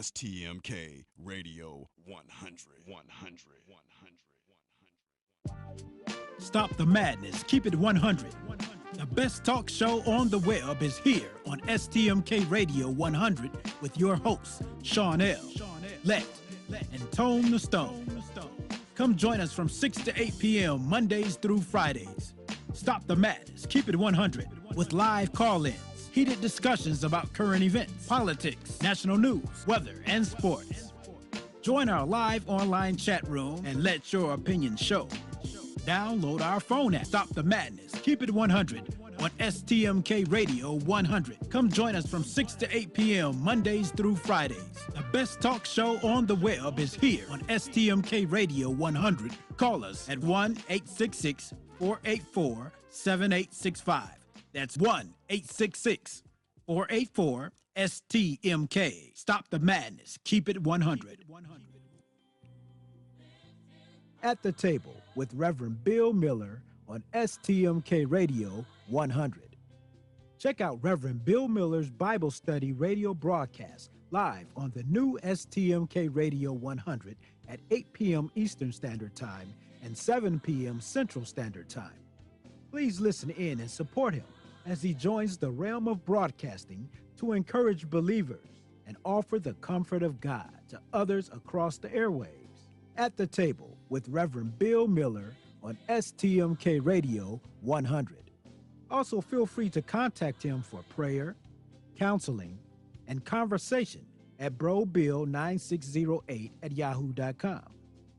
STMK Radio 100. Stop the madness. Keep it 100. The best talk show on the web is here on STMK Radio 100 with your hosts, Sean L., Let, and Tone the Stone. Come join us from 6 to 8 p.m. Mondays through Fridays. Stop the madness. Keep it 100 with live call-ins, heated discussions about current events, politics, national news, weather, and sports. Join our live online chat room and let your opinion show. Download our phone app, Stop the Madness, Keep it 100 on STMK Radio 100. Come join us from 6 to 8 p.m. Mondays through Fridays. The best talk show on the web is here on STMK Radio 100. Call us at 1-866-484-7865. That's 1-866-484-STMK. Stop the Madness, Keep it 100. At the Table with Reverend Bill Miller on STMK Radio 100. Check out Reverend Bill Miller's Bible Study radio broadcast live on the new STMK Radio 100 at 8 p.m. Eastern Standard Time and 7 p.m. Central Standard Time. Please listen in and support him as he joins the realm of broadcasting to encourage believers and offer the comfort of God to others across the airwaves. At the Table with Reverend Bill Miller on STMK Radio 100. Also, feel free to contact him for prayer, counseling, and conversation at brobill9608@yahoo.com.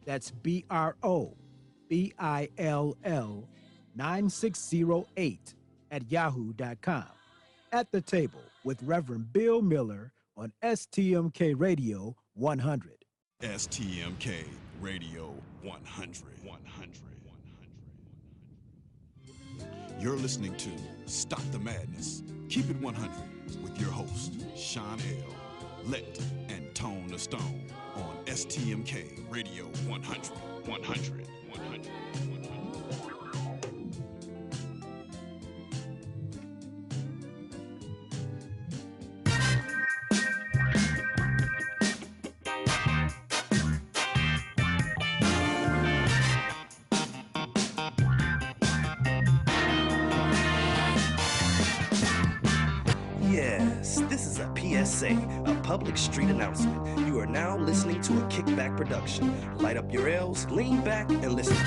That's BROBILL9608@yahoo.com. At the Table with Reverend Bill Miller on STMK Radio 100. STMK Radio 100. You're listening to Stop the Madness, Keep it 100 with your host, Sean L., Let, and Tone the Stone on STMK Radio 100. A public street announcement. You are now listening to a Kickback production. Light up your L's, lean back, and listen.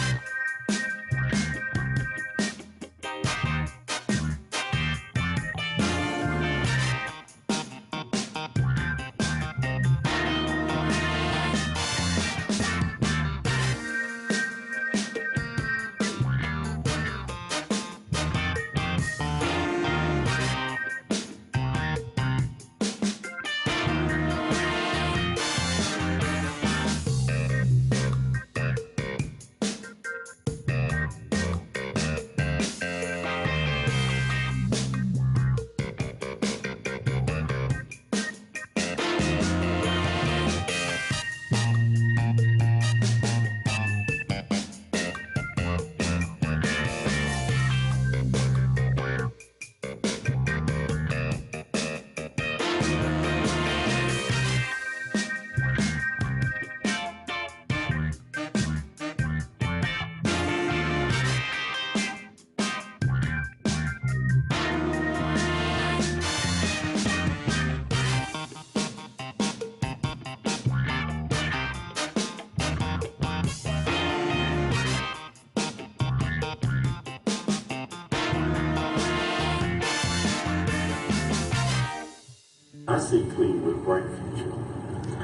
I see Cleveland with a bright future,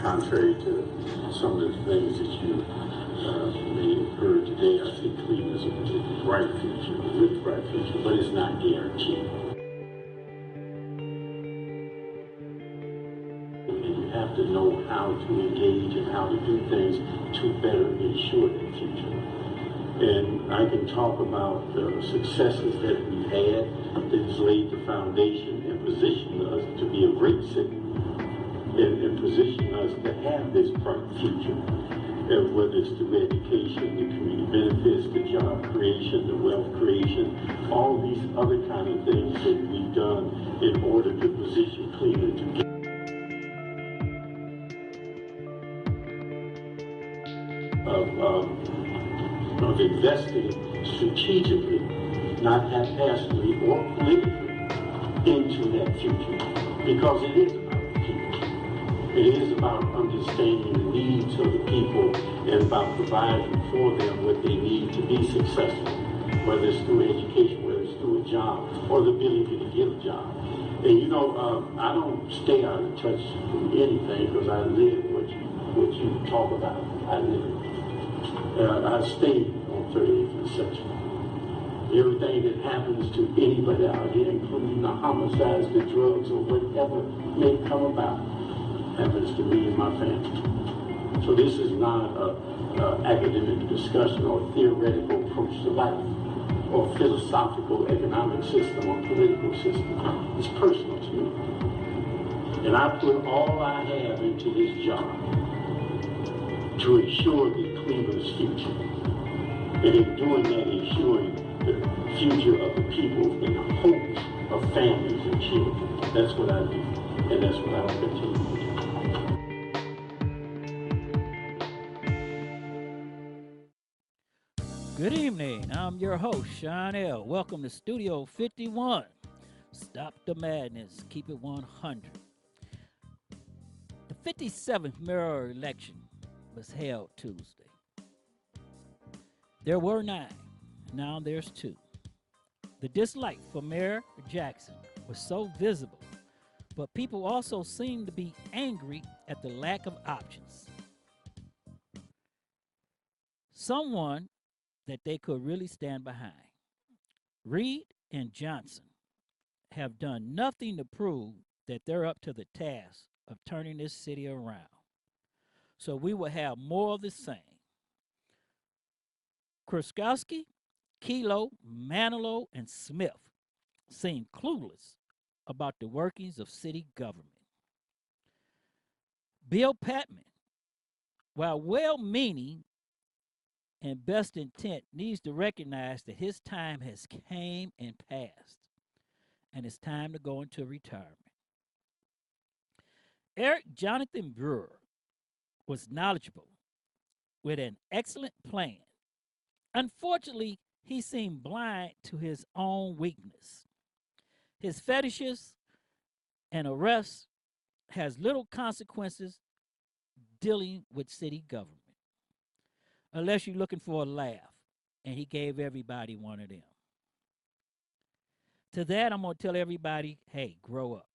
contrary to some of the things that you may have heard today. I see Cleveland as a bright future, a really bright future, but it's not guaranteed. And you have to know how to engage and how to do things to better ensure that future. And I can talk about the successes that we've had that has laid the foundation and positioned us to be a great city and position us to have this bright future. And whether it's through education, the community benefits, the job creation, the wealth creation, all these other kind of things that we've done in order to position Cleveland to get. of investing strategically, not haphazardly or politically, into that future. Because it is about the people. It is about understanding the needs of the people and about providing for them what they need to be successful, whether it's through education, whether it's through a job, or the ability to get a job. And you know, I don't stay out of touch with anything because I live what you talk about. I live it. I stay on 38th and Section. Everything that happens to anybody out here, including the homicides, the drugs, or whatever may come about, happens to me and my family. So this is not an academic discussion or theoretical approach to life or philosophical economic system or political system. It's personal to me. And I put all I have into this job to ensure the Cleveland's future. And in doing that, ensuring the future of the people and the hopes of families and children. That's what I do, and that's what I will continue to do. Good evening. I'm your host, Sean L. Welcome to Studio 51. Stop the madness. Keep it 100. The 57th mayoral election was held Tuesday. There were 9. Now there's 2. The dislike for Mayor Jackson was so visible, but people also seemed to be angry at the lack of options. Someone that they could really stand behind. Reed and Johnson have done nothing to prove that they're up to the task of turning this city around. So we will have more of the same. Kurskowski, Kelo, Manilow, and Smith seem clueless about the workings of city government. Bill Patman, while well-meaning and best intent, needs to recognize that his time has came and passed, and it's time to go into retirement. Eric Jonathan Brewer was knowledgeable with an excellent plan. Unfortunately, he seemed blind to his own weakness. His fetishes and arrests has little consequences dealing with city government, unless you're looking for a laugh, and he gave everybody one of them. To that, I'm going to tell everybody, hey, grow up.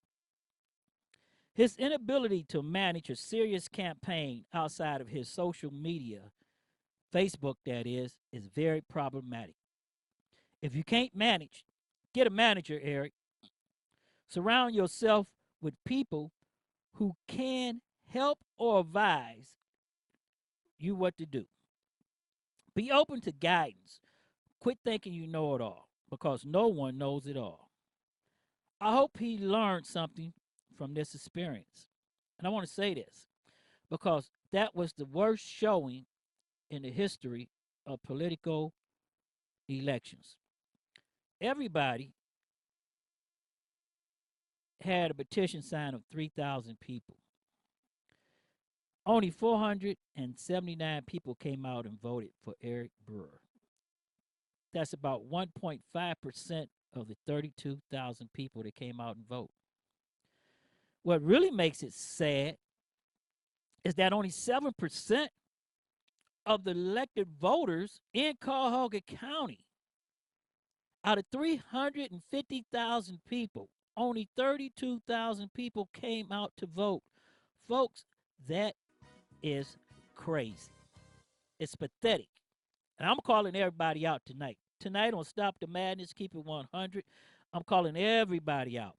His inability to manage a serious campaign outside of his social media, Facebook that is very problematic. If you can't manage, get a manager, Eric. Surround yourself with people who can help or advise you what to do. Be open to guidance. Quit thinking you know it all, because no one knows it all. I hope he learned something from this experience. And I want to say this, because that was the worst showing in the history of political elections. Everybody had a petition sign of 3,000 people. Only 479 people came out and voted for Eric Brewer. That's about 1.5% of the 32,000 people that came out and voted. What really makes it sad is that only 7% of the elected voters in Cuyahoga County, out of 350,000 people, only 32,000 people came out to vote. Folks, that is crazy. It's pathetic. And I'm calling everybody out tonight. Tonight on Stop the Madness, Keep It 100, I'm calling everybody out.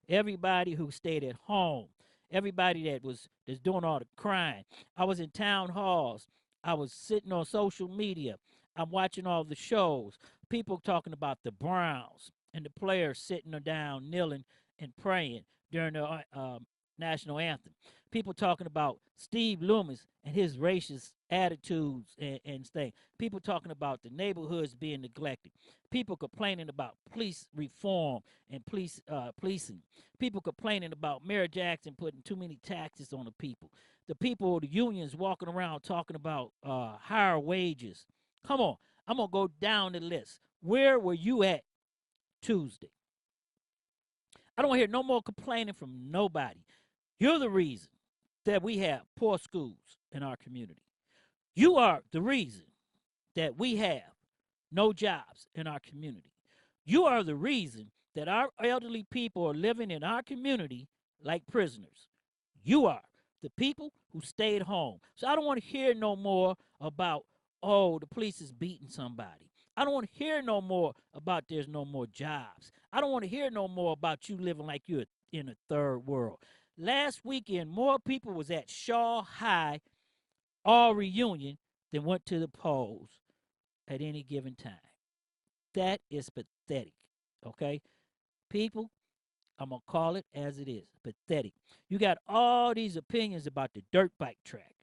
Everybody who stayed at home. Everybody that's doing all the crying. I was in town halls. I was sitting on social media. I'm watching all the shows. People talking about the Browns and the players sitting down, kneeling, and praying during the national anthem. People talking about Steve Loomis and his racist attitudes and things. People talking about the neighborhoods being neglected. People complaining about police reform and policing. People complaining about Mayor Jackson putting too many taxes on the people. the people, the unions walking around talking about higher wages. Come on, I'm going to go down the list. Where were you at Tuesday? I don't hear no more complaining from nobody. You're the reason that we have poor schools in our community. You are the reason that we have no jobs in our community. You are the reason that our elderly people are living in our community like prisoners. You are the people who stayed home. So I don't want to hear no more about, oh, the police is beating somebody. I don't want to hear no more about there's no more jobs. I don't want to hear no more about you living like you're in a third world. Last weekend, more people was at Shaw High all reunion than went to the polls at any given time. That is pathetic, okay? People, I'm going to call it as it is, pathetic. You got all these opinions about the dirt bike track.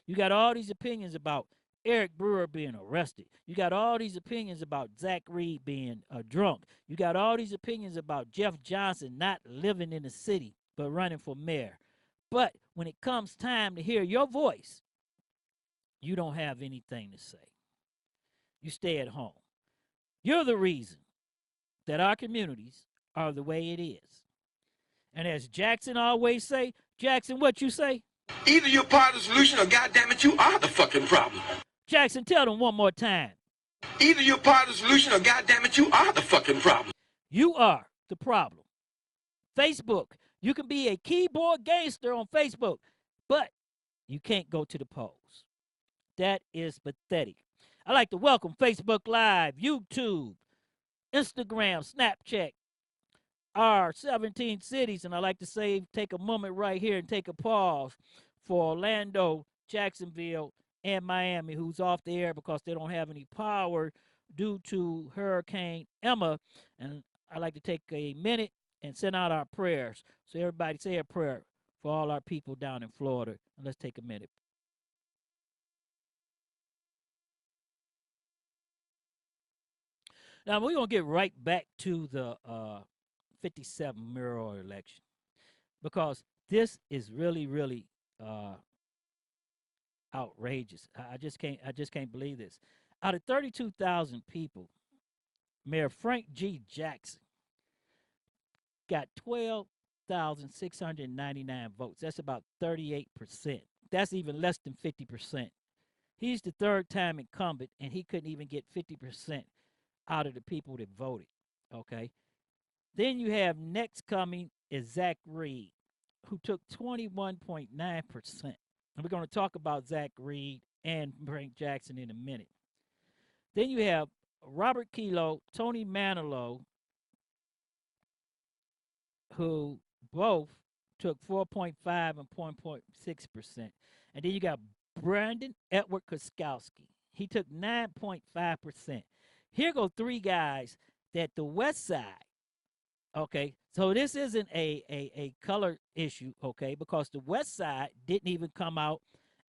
You got all these opinions about Eric Brewer being arrested. You got all these opinions about Zach Reed being drunk. You got all these opinions about Jeff Johnson not living in the city but running for mayor. But when it comes time to hear your voice, you don't have anything to say. You stay at home. You're the reason that our communities are the way it is. And as Jackson always say, Jackson, what you say? Either you're part of the solution or goddammit, you are the fucking problem. Jackson, tell them one more time. Either you're part of the solution or goddammit, you are the fucking problem. You are the problem. Facebook, you can be a keyboard gangster on Facebook, but you can't go to the polls. That is pathetic. I'd like to welcome Facebook Live, YouTube, Instagram, Snapchat, our 17 cities, and I'd like to take a moment right here and take a pause for Orlando, Jacksonville, and Miami, who's off the air because they don't have any power due to Hurricane Emma. And I'd like to take a minute and send out our prayers. So everybody say a prayer for all our people down in Florida. And let's take a minute. Now, we're going to get right back to the 57 mayoral election because this is really, really outrageous. I just can't believe this. Out of 32,000 people, Mayor Frank G. Jackson got 12,699 votes. That's about 38%. That's even less than 50%. He's the third-time incumbent, and he couldn't even get 50% out of the people that voted, okay? Then you have next coming is Zach Reed, who took 21.9%. And we're going to talk about Zach Reed and Frank Jackson in a minute. Then you have Robert Kelo, Tony Manilow, who both took 4.5 and 0.6%. And then you got Brandon Edward Koskowski. He took 9.5%. Here go three guys that the West Side, okay, so this isn't a color issue, okay, because the West Side didn't even come out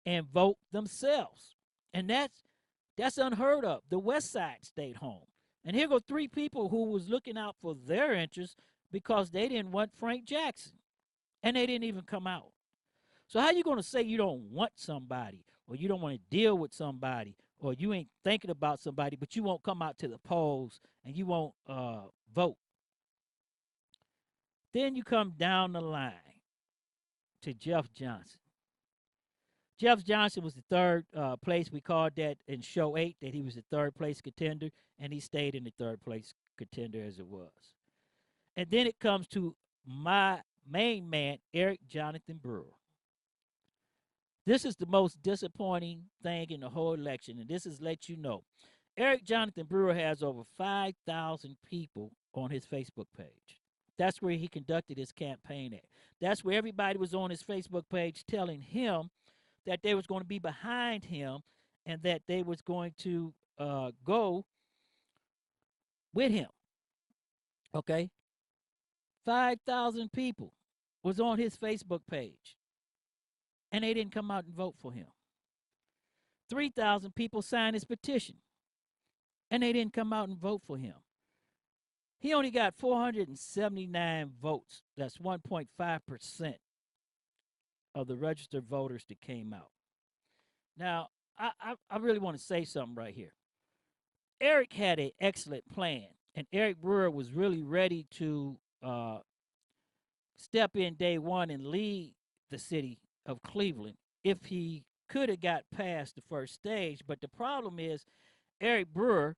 and vote themselves. And that's unheard of. The West Side stayed home. And here go three people who was looking out for their interests because they didn't want Frank Jackson. And they didn't even come out. So how you going to say you don't want somebody or you don't want to deal with somebody or you ain't thinking about somebody, but you won't come out to the polls and you won't vote? Then you come down the line to Jeff Johnson. Jeff Johnson was the third place. We called that in show 8 that he was the third place contender, and he stayed in the third place contender as it was. And then it comes to my main man, Eric Jonathan Brewer. This is the most disappointing thing in the whole election, and this is let you know. Eric Jonathan Brewer has over 5,000 people on his Facebook page. That's where he conducted his campaign at. That's where everybody was on his Facebook page telling him that they was going to be behind him and that they was going to go with him. Okay? 5,000 people was on his Facebook page, and they didn't come out and vote for him. 3,000 people signed his petition, and they didn't come out and vote for him. He only got 479 votes. That's 1.5% of the registered voters that came out. Now, I really want to say something right here. Eric had an excellent plan, and Eric Brewer was really ready to step in day one and lead the city of Cleveland if he could have got past the first stage. But the problem is, Eric Brewer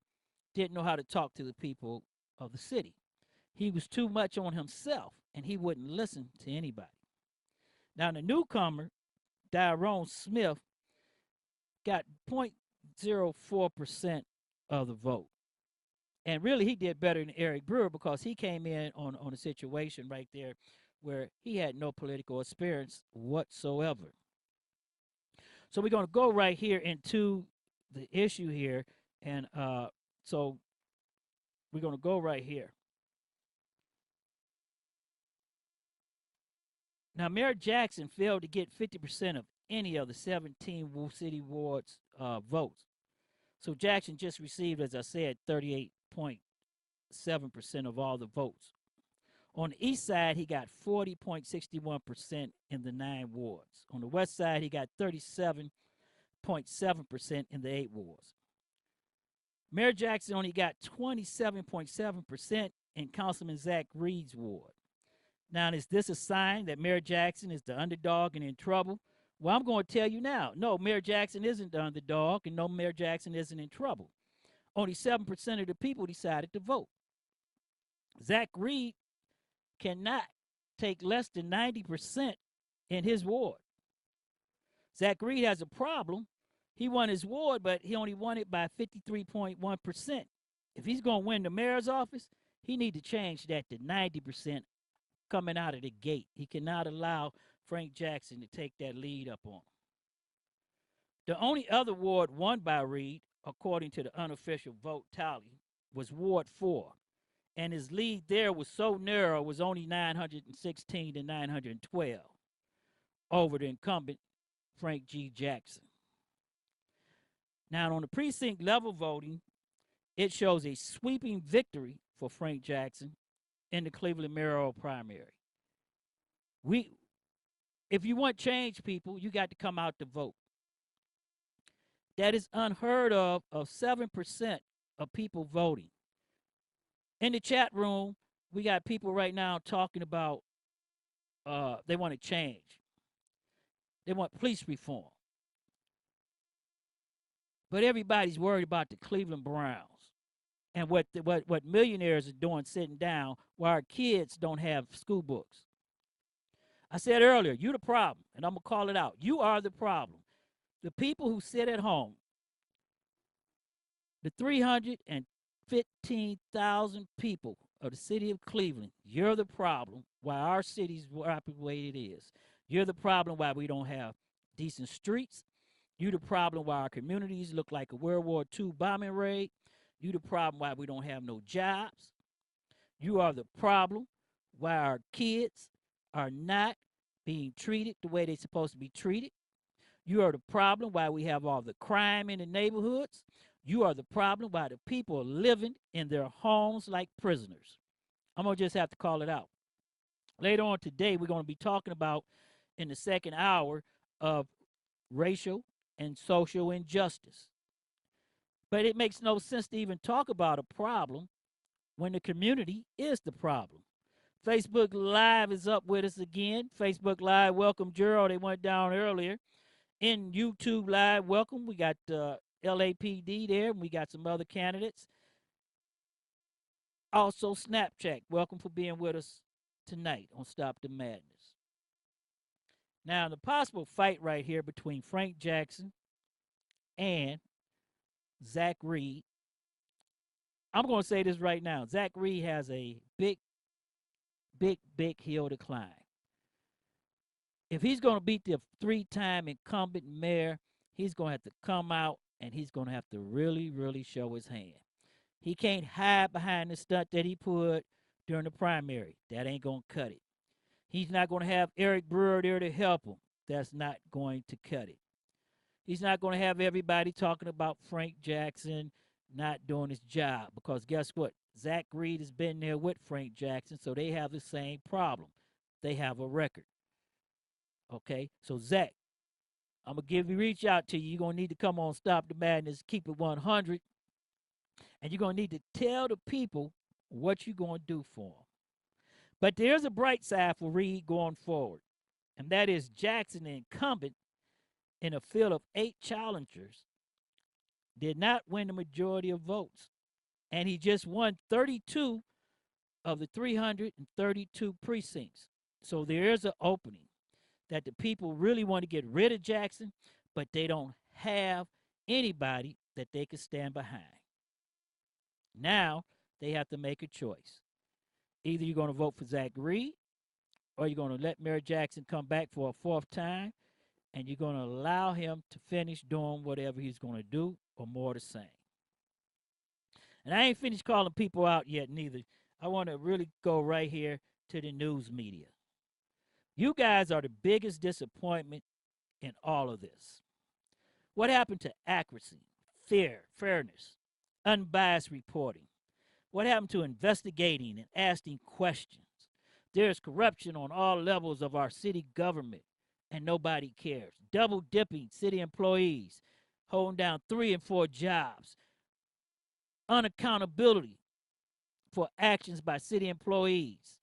didn't know how to talk to the people of the city. He was too much on himself, and he wouldn't listen to anybody. Now, the newcomer, Tyrone Smith, got 0.04% of the vote. And really, he did better than Eric Brewer because he came in on a situation right there where he had no political experience whatsoever. So we're going to go right here into the issue here. And so we're going to go right here. Now, Mayor Jackson failed to get 50% of any of the 17 city wards' votes. So Jackson just received, as I said, 38.7% of all the votes. On the east side, he got 40.61% in the 9 wards. On the west side, he got 37.7% in the 8 wards. Mayor Jackson only got 27.7% in Councilman Zach Reed's ward. Now, is this a sign that Mayor Jackson is the underdog and in trouble? Well, I'm going to tell you now. No, Mayor Jackson isn't the underdog, and no, Mayor Jackson isn't in trouble. Only 7% of the people decided to vote. Zach Reed cannot take less than 90% in his ward. Zach Reed has a problem. He won his ward, but he only won it by 53.1%. If he's going to win the mayor's office, he need to change that to 90% coming out of the gate. He cannot allow Frank Jackson to take that lead up on him. The only other ward won by Reed, according to the unofficial vote tally, was Ward 4. And his lead there was so narrow, it was only 916 to 912 over the incumbent Frank G. Jackson. Now, on the precinct level voting, it shows a sweeping victory for Frank Jackson in the Cleveland mayoral primary. If you want change, people, you got to come out to vote. That is unheard of 7% of people voting. In the chat room, we got people right now talking about they want to change. They want police reform. But everybody's worried about the Cleveland Browns and what millionaires are doing sitting down while our kids don't have school books. I said earlier, you're the problem, and I'm going to call it out. You are the problem. The people who sit at home, the 315,000 people of the city of Cleveland, you're the problem why our city's the way it is. You're the problem why we don't have decent streets. You're the problem why our communities look like a World War II bombing raid. You're the problem why we don't have no jobs. You are the problem why our kids are not being treated the way they're supposed to be treated. You are the problem why we have all the crime in the neighborhoods. You are the problem why the people are living in their homes like prisoners. I'm going to just have to call it out. Later on today, we're going to be talking about, in the second hour, of racial and social injustice. But it makes no sense to even talk about a problem when the community is the problem. Facebook Live is up with us again. Facebook Live, welcome Gerald. They went down earlier. In YouTube Live, welcome. We got LAPD there, and we got some other candidates. Also, Snapchat, welcome for being with us tonight on Stop the Madness. Now, the possible fight right here between Frank Jackson and Zach Reed, I'm going to say this right now. Zach Reed has a big hill to climb. If he's going to beat the 3-time incumbent mayor, he's going to have to come out and he's going to have to really, really show his hand. He can't hide behind the stunt that he put during the primary. That ain't going to cut it. He's not going to have Eric Brewer there to help him. That's not going to cut it. He's not going to have everybody talking about Frank Jackson not doing his job, because guess what? Zach Reed has been there with Frank Jackson, so they have the same problem. They have a record. Okay, so Zach, I'm gonna reach out to you. You're gonna need to come on Stop the Madness, keep it 100, and you're gonna need to tell the people what you're gonna do for them. But there's a bright side for Reed going forward, and that is Jackson, the incumbent in a field of 8 challengers, did not win the majority of votes, and he just won 32 of the 332 precincts. So there is an opening that the people really want to get rid of Jackson, but they don't have anybody that they can stand behind. Now they have to make a choice. Either you're going to vote for Zach Reed, or you're going to let Mayor Jackson come back for a 4th time, and you're going to allow him to finish doing whatever he's going to do, or more the same. And I ain't finished calling people out yet neither. I want to really go right here to the news media. You guys are the biggest disappointment in all of this. What happened to accuracy, fairness, unbiased reporting? What happened to investigating and asking questions? There's corruption on all levels of our city government, and nobody cares. Double dipping city employees, holding down 3 and 4 jobs, unaccountability for actions by city employees,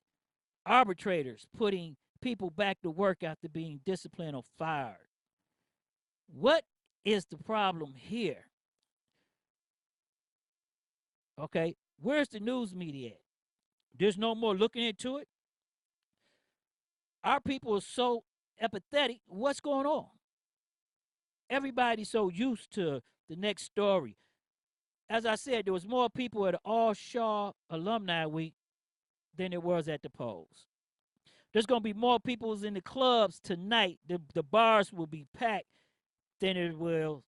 arbitrators putting people back to work after being disciplined or fired. What is the problem here? Okay, where's the news media at? There's no more looking into it. Our people are so apathetic. What's going on? Everybody's so used to the next story. As I said, there was more people at All Shaw Alumni Week than there was at the polls. There's going to be more people in the clubs tonight. The bars will be packed than it will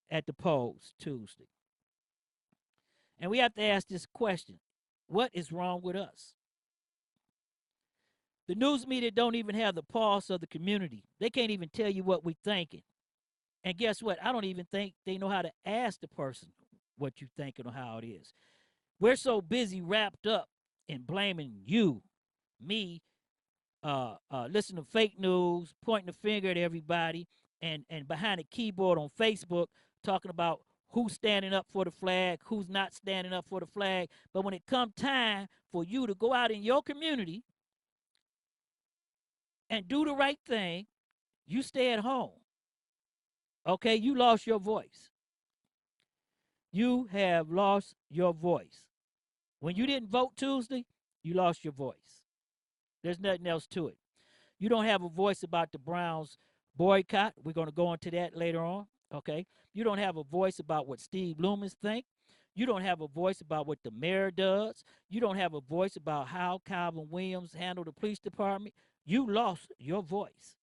at the polls Tuesday. And we have to ask this question. What is wrong with us? The news media don't even have the pulse of the community. They can't even tell you what we're thinking. And guess what? I don't even think they know how to ask the person what you're thinking or how it is. We're so busy wrapped up in blaming you, me, listening to fake news, pointing the finger at everybody, and behind a keyboard on Facebook talking about who's standing up for the flag, who's not standing up for the flag. But when it comes time for you to go out in your community and do the right thing, you stay at home. Okay, you lost your voice. You have lost your voice. When you didn't vote Tuesday, you lost your voice. There's nothing else to it. You don't have a voice about the Browns boycott. We're going to go into that later on. Okay. You don't have a voice about what Steve Loomis think. You don't have a voice about what the mayor does. You don't have a voice about how Calvin Williams handled the police department. You lost your voice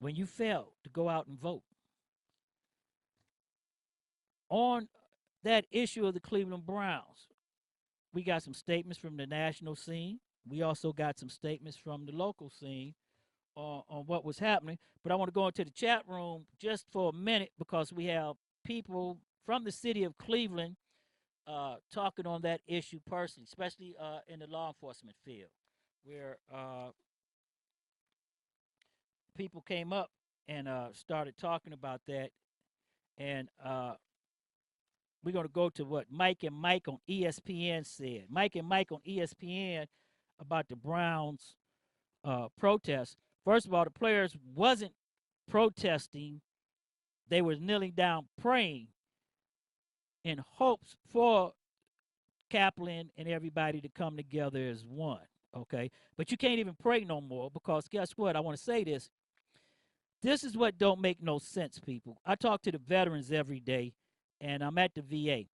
when you failed to go out and vote. On that issue of the Cleveland Browns, we got some statements from the national scene. We also got some statements from the local scene on what was happening. But I want to go into the chat room just for a minute because we have people from the city of Cleveland talking on that issue personally, especially in the law enforcement field, where people came up and started talking about that. And we're going to go to what Mike and Mike on ESPN said. Mike and Mike on ESPN about the Browns protest. First of all, the players wasn't protesting. They were kneeling down praying in hopes for Kaplan and everybody to come together as one, okay? But you can't even pray no more because guess what? I want to say this. This is what don't make no sense, people. I talk to the veterans every day, and I'm at the VA.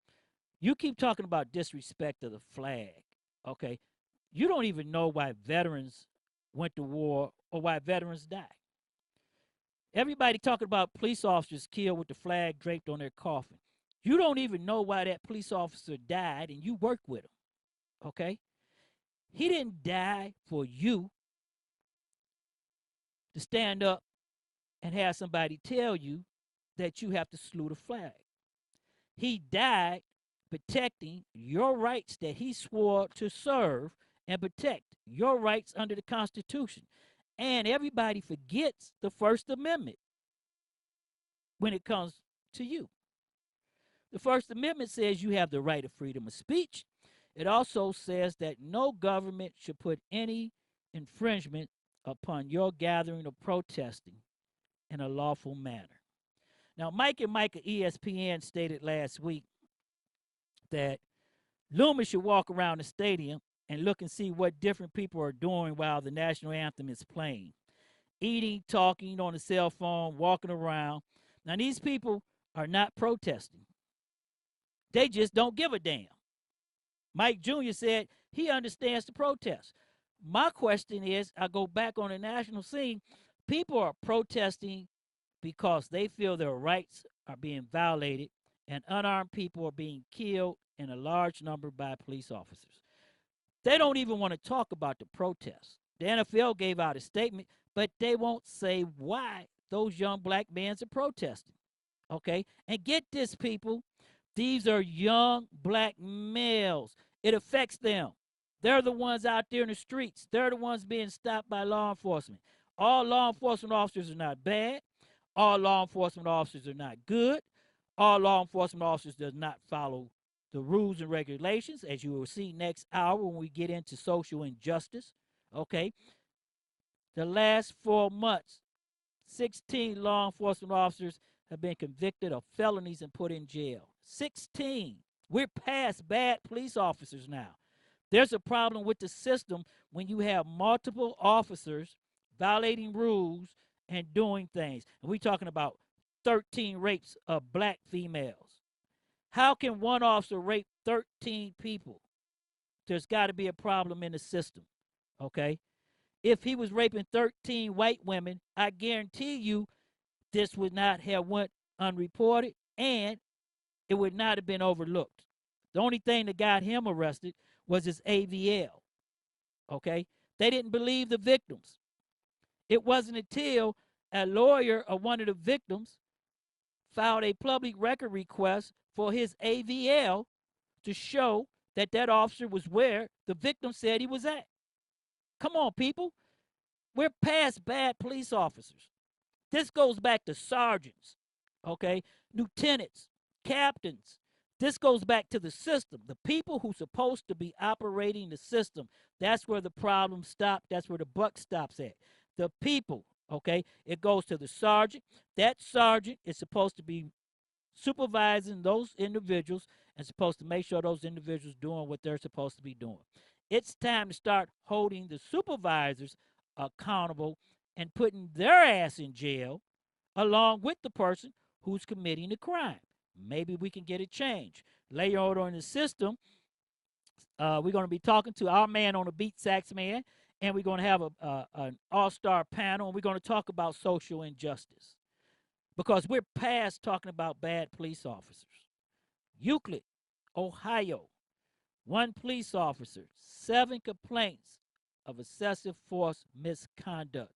You keep talking about disrespect of the flag, okay? You don't even know why veterans went to war or why veterans died. Everybody talking about police officers killed with the flag draped on their coffin. You don't even know why that police officer died, and you work with him, okay? He didn't die for you to stand up and have somebody tell you that you have to salute a flag. He died protecting your rights that he swore to serve and protect, your rights under the Constitution. And everybody forgets the First Amendment when it comes to you. The First Amendment says you have the right of freedom of speech. It also says that no government should put any infringement upon your gathering or protesting in a lawful manner. Now, Mike and Mike of ESPN stated last week that Loomis should walk around the stadium and look and see what different people are doing while the national anthem is playing. Eating, talking on the cell phone, walking around. Now, these people are not protesting. They just don't give a damn. Mike Jr. said he understands the protest. My question is, I go back on the national scene, people are protesting because they feel their rights are being violated and unarmed people are being killed in a large number by police officers. They don't even want to talk about the protests. The NFL gave out a statement, but they won't say why those young black men are protesting. Okay? And get this, people. These are young black males. It affects them. They're the ones out there in the streets. They're the ones being stopped by law enforcement. All law enforcement officers are not bad. All law enforcement officers are not good. All law enforcement officers does not follow the rules and regulations, as you will see next hour when we get into social injustice. Okay? The last 4 months, 16 law enforcement officers have been convicted of felonies and put in jail. 16. We're past bad police officers now. There's a problem with the system when you have multiple officers violating rules and doing things. And we're talking about 13 rapes of black females. How can one officer rape 13 people? There's got to be a problem in the system, okay? If he was raping 13 white women, I guarantee you this would not have went unreported and it would not have been overlooked. The only thing that got him arrested was his AVL, okay? They didn't believe the victims. It wasn't until a lawyer of one of the victims filed a public record request for his AVL to show that that officer was where the victim said he was at. Come on, people. We're past bad police officers. This goes back to sergeants, okay, lieutenants, captains. This goes back to the system. The people who's supposed to be operating the system, that's where the problem stops. That's where the buck stops at. The people, okay, it goes to the sergeant. That sergeant is supposed to be supervising those individuals and supposed to make sure those individuals doing what they're supposed to be doing. It's time to start holding the supervisors accountable and putting their ass in jail along with the person who's committing the crime. Maybe we can get a change. Later on in the system, we're going to be talking to our man on the beat, Saxman, and we're going to have an all-star panel, and we're going to talk about social injustice because we're past talking about bad police officers. Euclid, Ohio, one police officer, 7 complaints of excessive force misconduct.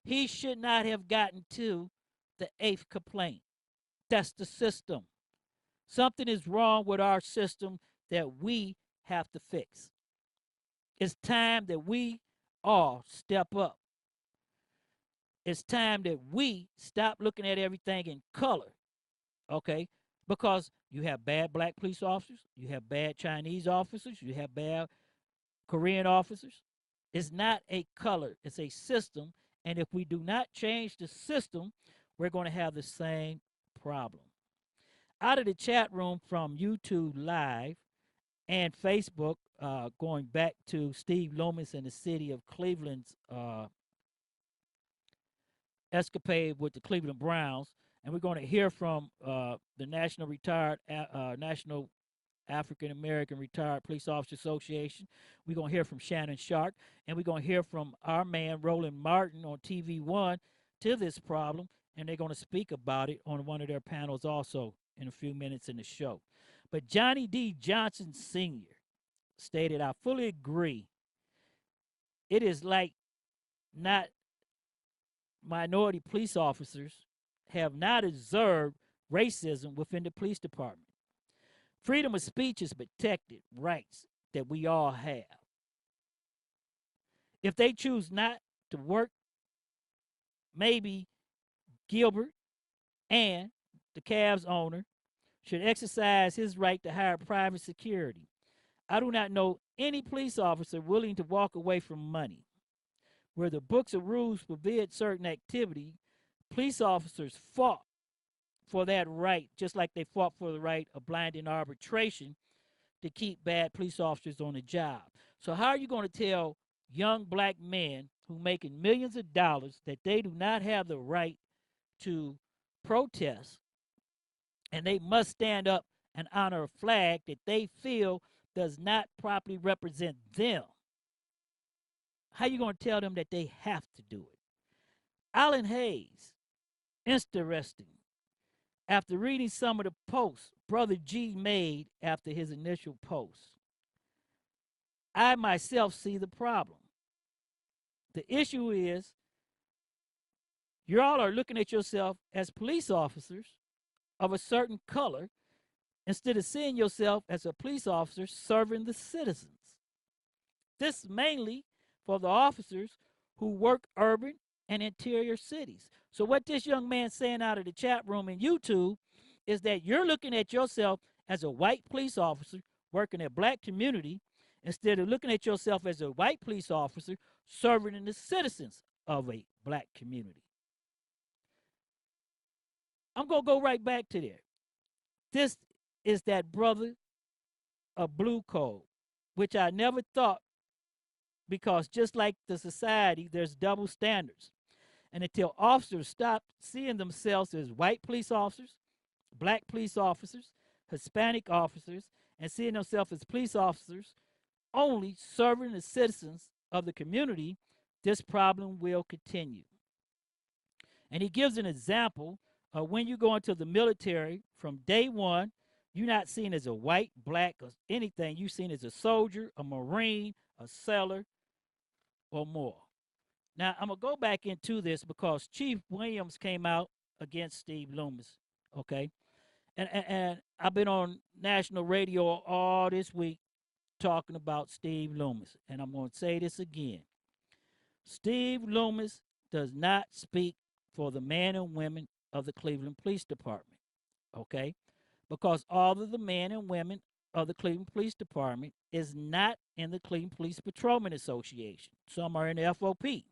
He should not have gotten to the 8th complaint. That's the system. Something is wrong with our system that we have to fix. It's time that we all step up. It's time that we stop looking at everything in color, okay? Because you have bad black police officers, you have bad Chinese officers, you have bad Korean officers. It's not a color, it's a system. And if we do not change the system, we're going to have the same problem. Out of the chat room from YouTube Live and Facebook, going back to Steve Loomis and the city of Cleveland's escapade with the Cleveland Browns, and we're going to hear from the National African American Retired Police Officer Association. We're going to hear from Shannon Sharp, and we're going to hear from our man Roland Martin on TV1 to this problem, and they're going to speak about it on one of their panels also in a few minutes in the show. But Johnny D. Johnson Sr. stated, I fully agree. It is like not minority police officers have not observed racism within the police department. Freedom of speech is protected rights that we all have. If they choose not to work maybe Gilbert and the Cavs owner should exercise his right to hire private security. I do not know any police officer willing to walk away from money. Where the books of rules forbid certain activity, police officers fought for that right, just like they fought for the right of blinding arbitration to keep bad police officers on the job. So how are you going to tell young black men who making millions of dollars that they do not have the right to protest and they must stand up and honor a flag that they feel does not properly represent them? How are you going to tell them that they have to do it? Alan Hayes, interesting. After reading some of the posts Brother G made after his initial post, I myself see the problem. The issue is you all are looking at yourself as police officers of a certain color instead of seeing yourself as a police officer serving the citizens. This is mainly for the officers who work urban and interior cities. So what this young man saying out of the chat room in YouTube is that you're looking at yourself as a white police officer working in a black community instead of looking at yourself as a white police officer serving in the citizens of a black community. I'm going to go right back to there. This is that brother of blue code, which I never thought, because just like the society, there's double standards. And until officers stop seeing themselves as white police officers, black police officers, Hispanic officers, and seeing themselves as police officers only serving the citizens of the community, this problem will continue. And he gives an example of when you go into the military from day one, you're not seen as a white, black, or anything. You're seen as a soldier, a Marine, a sailor, or more. Now, I'm going to go back into this because Chief Williams came out against Steve Loomis, okay? And I've been on national radio all this week talking about Steve Loomis, and I'm going to say this again. Steve Loomis does not speak for the men and women of the Cleveland Police Department, okay? Because all of the men and women of the Cleveland Police Department is not in the Cleveland Police Patrolmen Association. Some are in the FOP.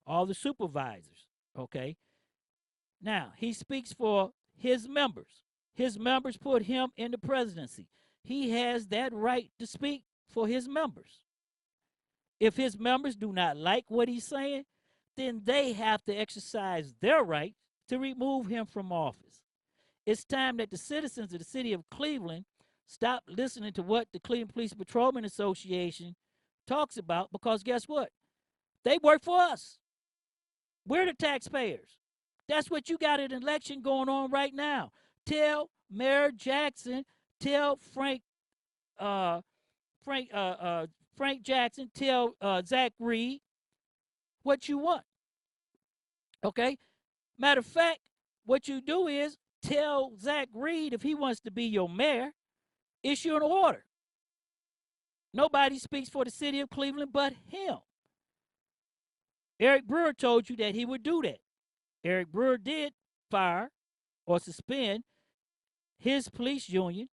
All the supervisors, okay? Now, he speaks for his members. His members put him in the presidency. He has that right to speak for his members. If his members do not like what he's saying, then they have to exercise their right to remove him from office. It's time that the citizens of the city of Cleveland stop listening to what the Cleveland Police Patrolmen Association talks about, because guess what? They work for us. We're the taxpayers. That's what you got an election going on right now. Tell Mayor Jackson, tell Frank Jackson, tell Zach Reed what you want. Okay? Matter of fact, what you do is tell Zach Reed, if he wants to be your mayor, issue an order. Nobody speaks for the city of Cleveland but him. Eric Brewer told you that he would do that. Eric Brewer did fire or suspend his police union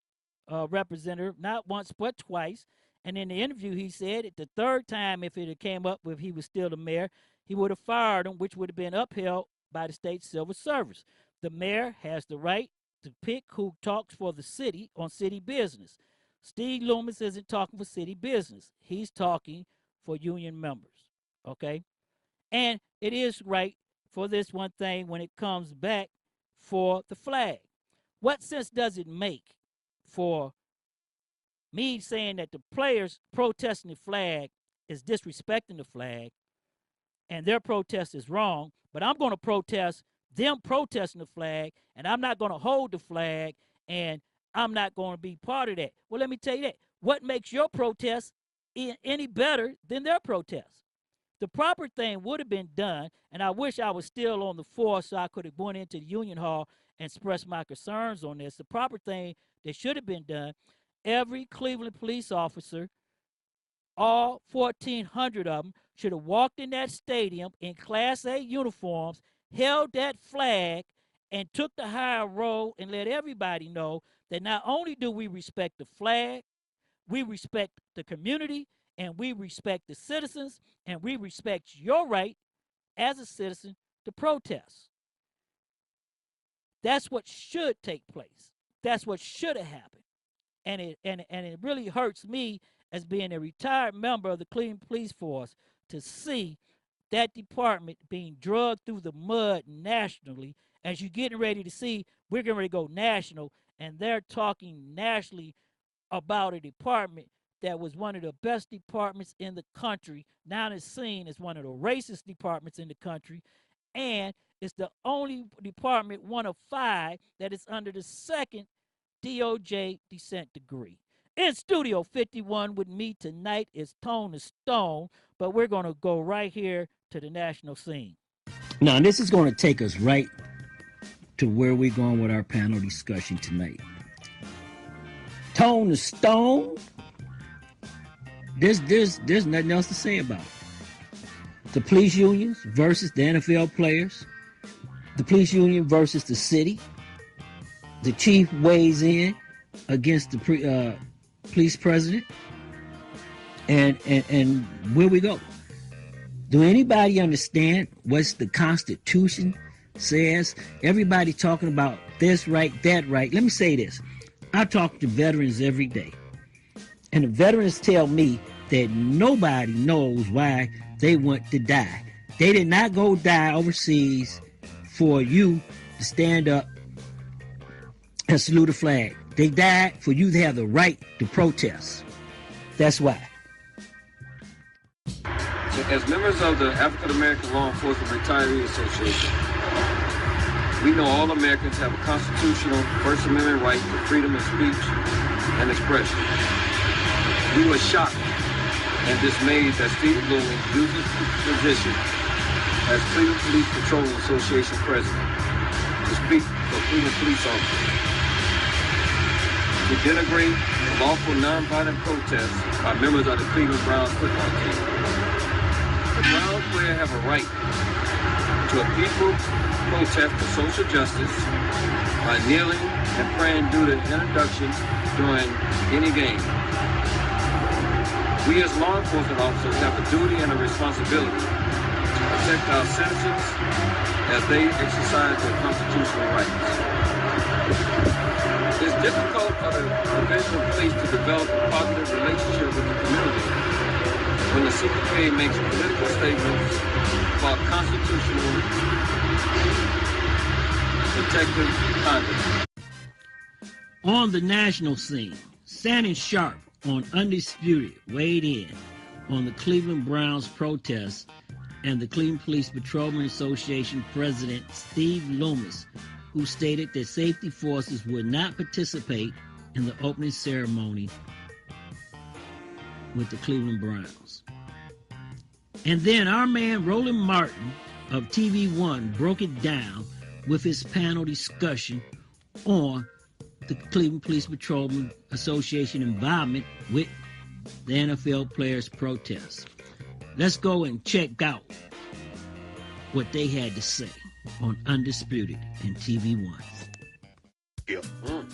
representative not once but twice. And in the interview, he said at the third time, if it had came up if he was still the mayor, he would have fired him, which would have been upheld by the state civil service. The mayor has the right to pick who talks for the city on city business. Steve Loomis isn't talking for city business. He's talking for union members, okay? And it is right for this one thing when it comes back for the flag. What sense does it make for me saying that the players protesting the flag is disrespecting the flag and their protest is wrong, but I'm going to protest them protesting the flag, and I'm not going to hold the flag, and I'm not going to be part of that? Well, let me tell you that. What makes your protest any better than their protest? The proper thing would have been done, and I wish I was still on the force so I could have gone into the Union Hall and expressed my concerns on this. The proper thing that should have been done, every Cleveland police officer, all 1,400 of them, should have walked in that stadium in Class A uniforms, held that flag, and took the high road and let everybody know that not only do we respect the flag, we respect the community, and we respect the citizens, and we respect your right as a citizen to protest. That's what should take place. That's what should have happened. And it really hurts me as being a retired member of the Cleveland Police Force to see that department being drugged through the mud nationally. As you're getting ready to see, we're getting ready to go national, and they're talking nationally about a department that was one of the best departments in the country. Now it's seen as one of the racist departments in the country, and it's the only department, one of 5, that is under the second DOJ descent degree. In Studio 51 with me tonight is Tone the Stone, but we're going to go right here to the national scene. Now, this is going to take us right to where we're going with our panel discussion tonight. Tone the Stone, there's nothing else to say about it. The police unions versus the NFL players, the police union versus the city. The chief weighs in against the police president, and where we go. Do anybody understand what the Constitution says? Everybody talking about this right, that right. Let me say this. I talk to veterans every day, and the veterans tell me that nobody knows why they want to die. They did not go die overseas for you to stand up and salute a flag. They died for you to have the right to protest. That's why. As members of the African American Law Enforcement Retiree Association, we know all Americans have a constitutional First Amendment right to freedom of speech and expression. We were shocked and dismayed that Steve Loomis used his position as Cleveland Police Patrolman Association president to speak for Cleveland police officers, to denigrate lawful nonviolent protests by members of the Cleveland Browns football team. The Browns players have a right to a peaceful protest for social justice by kneeling and praying due to introduction during any game. We as law enforcement officers have a duty and a responsibility to protect our citizens as they exercise their constitutional rights. It's difficult for the division of police to develop a positive relationship with the community when the CPA makes political statements about constitutional protective conduct. On the national scene, Shannon Sharp on Undisputed weighed in on the Cleveland Browns protests and the Cleveland Police Patrolman Association President Steve Loomis, who stated that safety forces would not participate in the opening ceremony with the Cleveland Browns. And then our man Roland Martin of TV One broke it down with his panel discussion on the Cleveland Police Patrolman Association involvement with the NFL players' protests. Let's go and check out what they had to say on Undisputed and TV One.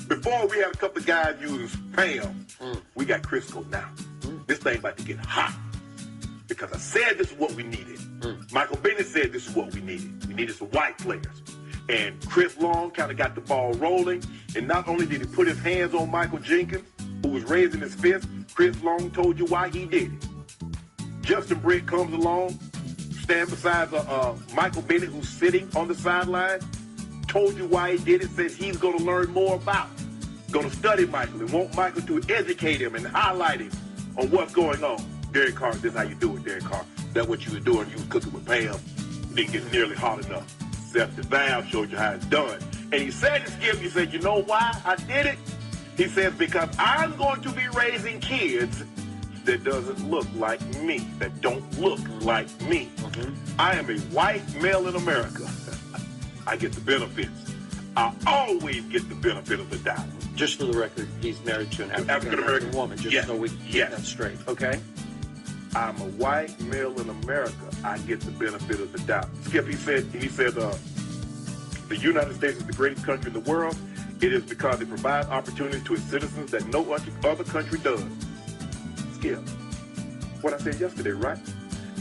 Before we had a couple of guys using Pam, we got Crisco now. This thing about to get hot. Because I said this is what we needed. Michael Bennett said this is what we needed. We needed some white players. And Chris Long kind of got the ball rolling. And not only did he put his hands on Michael Jenkins, who was raising his fist, Chris Long told you why he did it. Justin Britt comes along, stand beside Michael Bennett, who's sitting on the sideline, told you why he did it, says he's going to learn more about it, going to study Michael and want Michael to educate him and highlight him on what's going on. Derek Carr, this is how you do it, Derek Carr. That's what you was doing. You was cooking with Pam. Didn't get nearly hot enough. Except the valve showed you how it's done. And he said to Skip, he said, you know why I did it? He says, because I'm going to be raising kids that doesn't look like me, that don't look like me. I am a white male in America. I get the benefits. I always get the benefit of the doubt. Just for the record, he's married to an African-American woman, just so we get that straight, okay? I'm a white male in America, I get the benefit of the doubt. Skip, he said, the United States is the greatest country in the world. It is because it provides opportunity to its citizens that no other country does. Skip, what I said yesterday, right?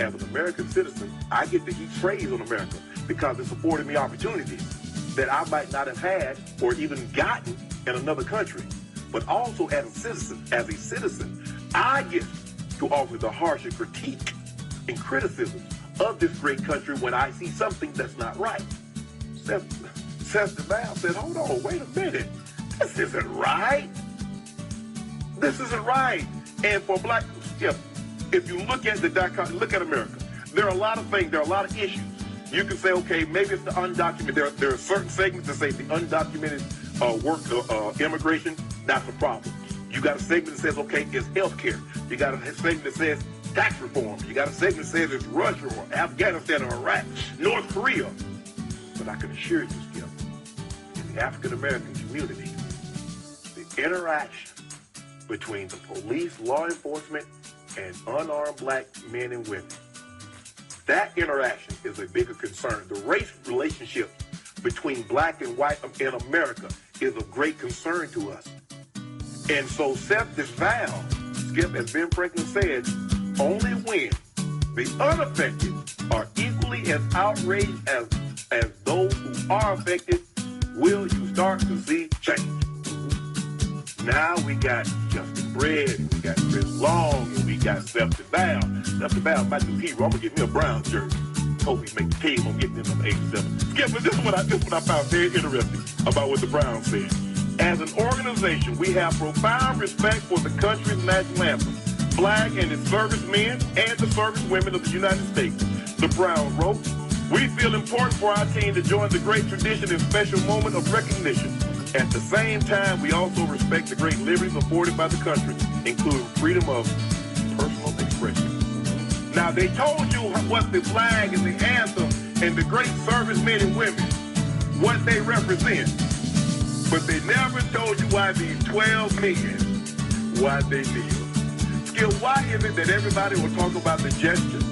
As an American citizen, I get to heap praise on America because it's afforded me opportunities that I might not have had or even gotten in another country. But also as a citizen, I get to offer the harsher critique and criticism of this great country when I see something that's not right. Seth DeVal said, hold on, wait a minute. This isn't right. This isn't right. And for black, if you look at look at America, there are a lot of things, there are a lot of issues. You can say, okay, maybe it's the undocumented. There are certain segments that say the undocumented immigration, that's a problem. You got a segment that says, okay, it's health care. You got a segment that says tax reform. You got a segment that says it's Russia or Afghanistan or Iraq, North Korea. But I can assure you, Skip, in the African-American community, the interaction between the police, law enforcement, and unarmed black men and women, that interaction is a bigger concern. The race relationship between black and white in America is of great concern to us. And so Seth DeVal, Skip, as Ben Franklin said, only when the unaffected are equally as outraged as those who are affected will you start to see change. Now we got Justin Bredd, we got Chris Long, and we got Seth DeVal. Seth DeVal, my new hero. I'm gonna get me a Brown jersey. Hope he make the team. I'm getting him 87. Skip, but this is what I found very interesting about what the Browns said. As an organization, we have profound respect for the country's national anthem, flag and its servicemen and the servicewomen of the United States. The Browns wrote, we feel important for our team to join the great tradition and special moment of recognition. At the same time, we also respect the great liberties afforded by the country, including freedom of personal expression. Now, they told you what the flag and the anthem and the great servicemen and women, what they represent. But they never told you why these 12 men, why they kneel. Skip, why is it that everybody will talk about the gesture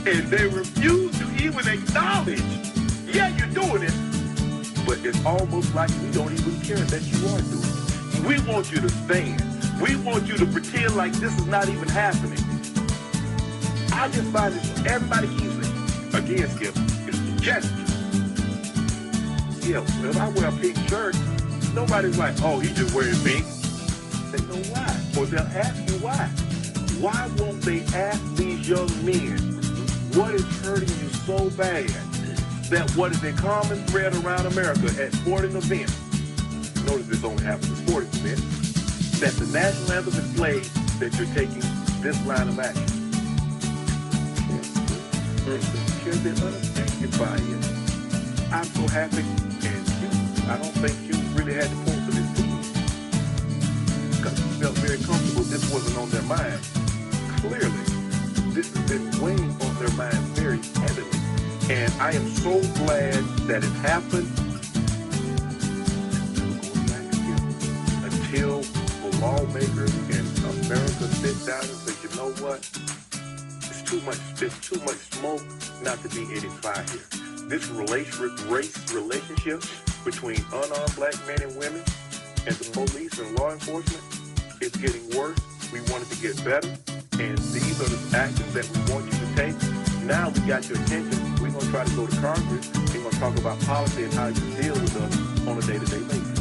and they refuse to even acknowledge, yeah, you're doing it, but it's almost like we don't even care that you are doing it. We want you to stand. We want you to pretend like this is not even happening. I just find that everybody keeps it. Again, Skip, it's the gesture. Yeah, if I wear a pink shirt, nobody's like, oh, he just wearing pink. They know why. Or they'll ask you why. Why won't they ask these young men, what is hurting you so bad that what is a common thread around America at sporting events, notice this only happens at sporting events, that the national anthem is played, that you're taking this line of action. Because they're unaffected by it. I'm so happy, and I don't think you really had to pull for this team because you felt very comfortable this wasn't on their mind. Clearly, this has been weighing on their mind very heavily. And I am so glad that it happened until the lawmakers in America sit down and say, you know what? There's too much smoke not to be any fire here. This race relationship between unarmed black men and women and the police and law enforcement is getting worse. We want it to get better. And these are the actions that we want you to take. Now we got your attention. We're going to try to go to Congress. We're going to talk about policy and how you deal with us on a day-to-day basis.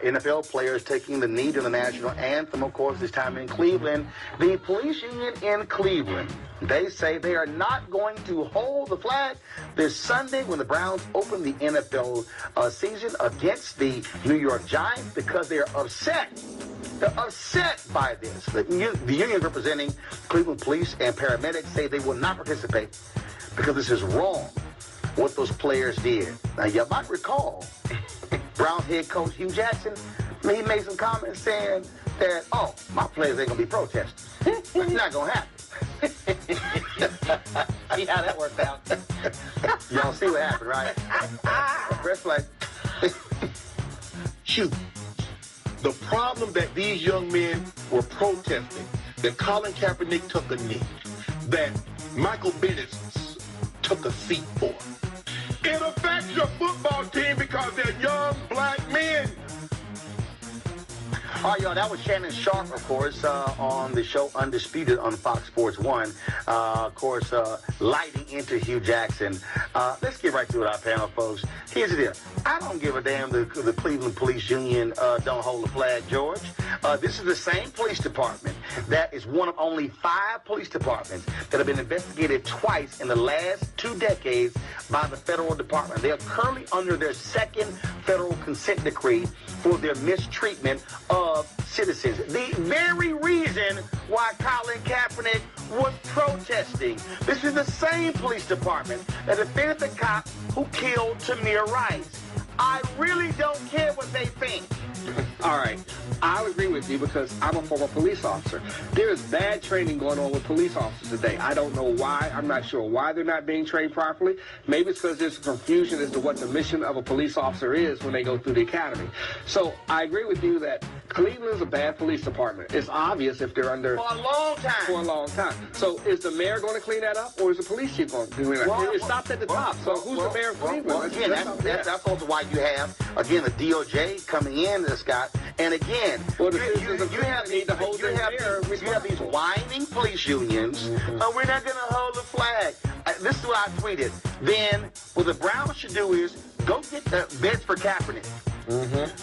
NFL players taking the knee to the national anthem, of course, this time in Cleveland. The police union in Cleveland, they say they are not going to hold the flag this Sunday when the Browns open the NFL season against the New York Giants because they're upset. They're upset by this. The union representing Cleveland police and paramedics say they will not participate because this is wrong, what those players did. Now, you might recall Brown head coach Hugh Jackson, he made some comments saying that, oh, my players ain't going to be protesting. It's not going to happen. See how that worked out. Y'all see what happened, right? Press like, shoot. The problem that these young men were protesting, that Colin Kaepernick took a knee, that Michael Bennett took a seat for. It affects your football team because they're young black men. All right, y'all, that was Shannon Sharp, of course, on the show Undisputed on Fox Sports 1. Of course, lighting into Hugh Jackson. Let's get right to it, our panel, folks. Here's the deal. I don't give a damn the Cleveland Police Union don't hold the flag, George. This is the same police department that is one of only 5 police departments that have been investigated twice in the last 2 decades by the federal department. They are currently under their 2nd federal consent decree for their mistreatment of citizens. The very reason why Colin Kaepernick was protesting. This is the same police department that defended the cop who killed Tamir Rice. I really don't care what they think. All right. I'll agree with you because I'm a former police officer. There is bad training going on with police officers today. I don't know why. I'm not sure why they're not being trained properly. Maybe it's because there's confusion as to what the mission of a police officer is when they go through the academy. So I agree with you that Cleveland is a bad police department. It's obvious if they're under... For a long time. For a long time. So is the mayor going to clean that up or is the police chief going to clean that up? It stops at the top. So who's the mayor of Cleveland? Well, again, that's also why you have, again, the DOJ coming in, Scott. And again, you have these whining police unions. We're not going to hold the flag. This is what I tweeted. Then what the Browns should do is go get the beds for Kaepernick.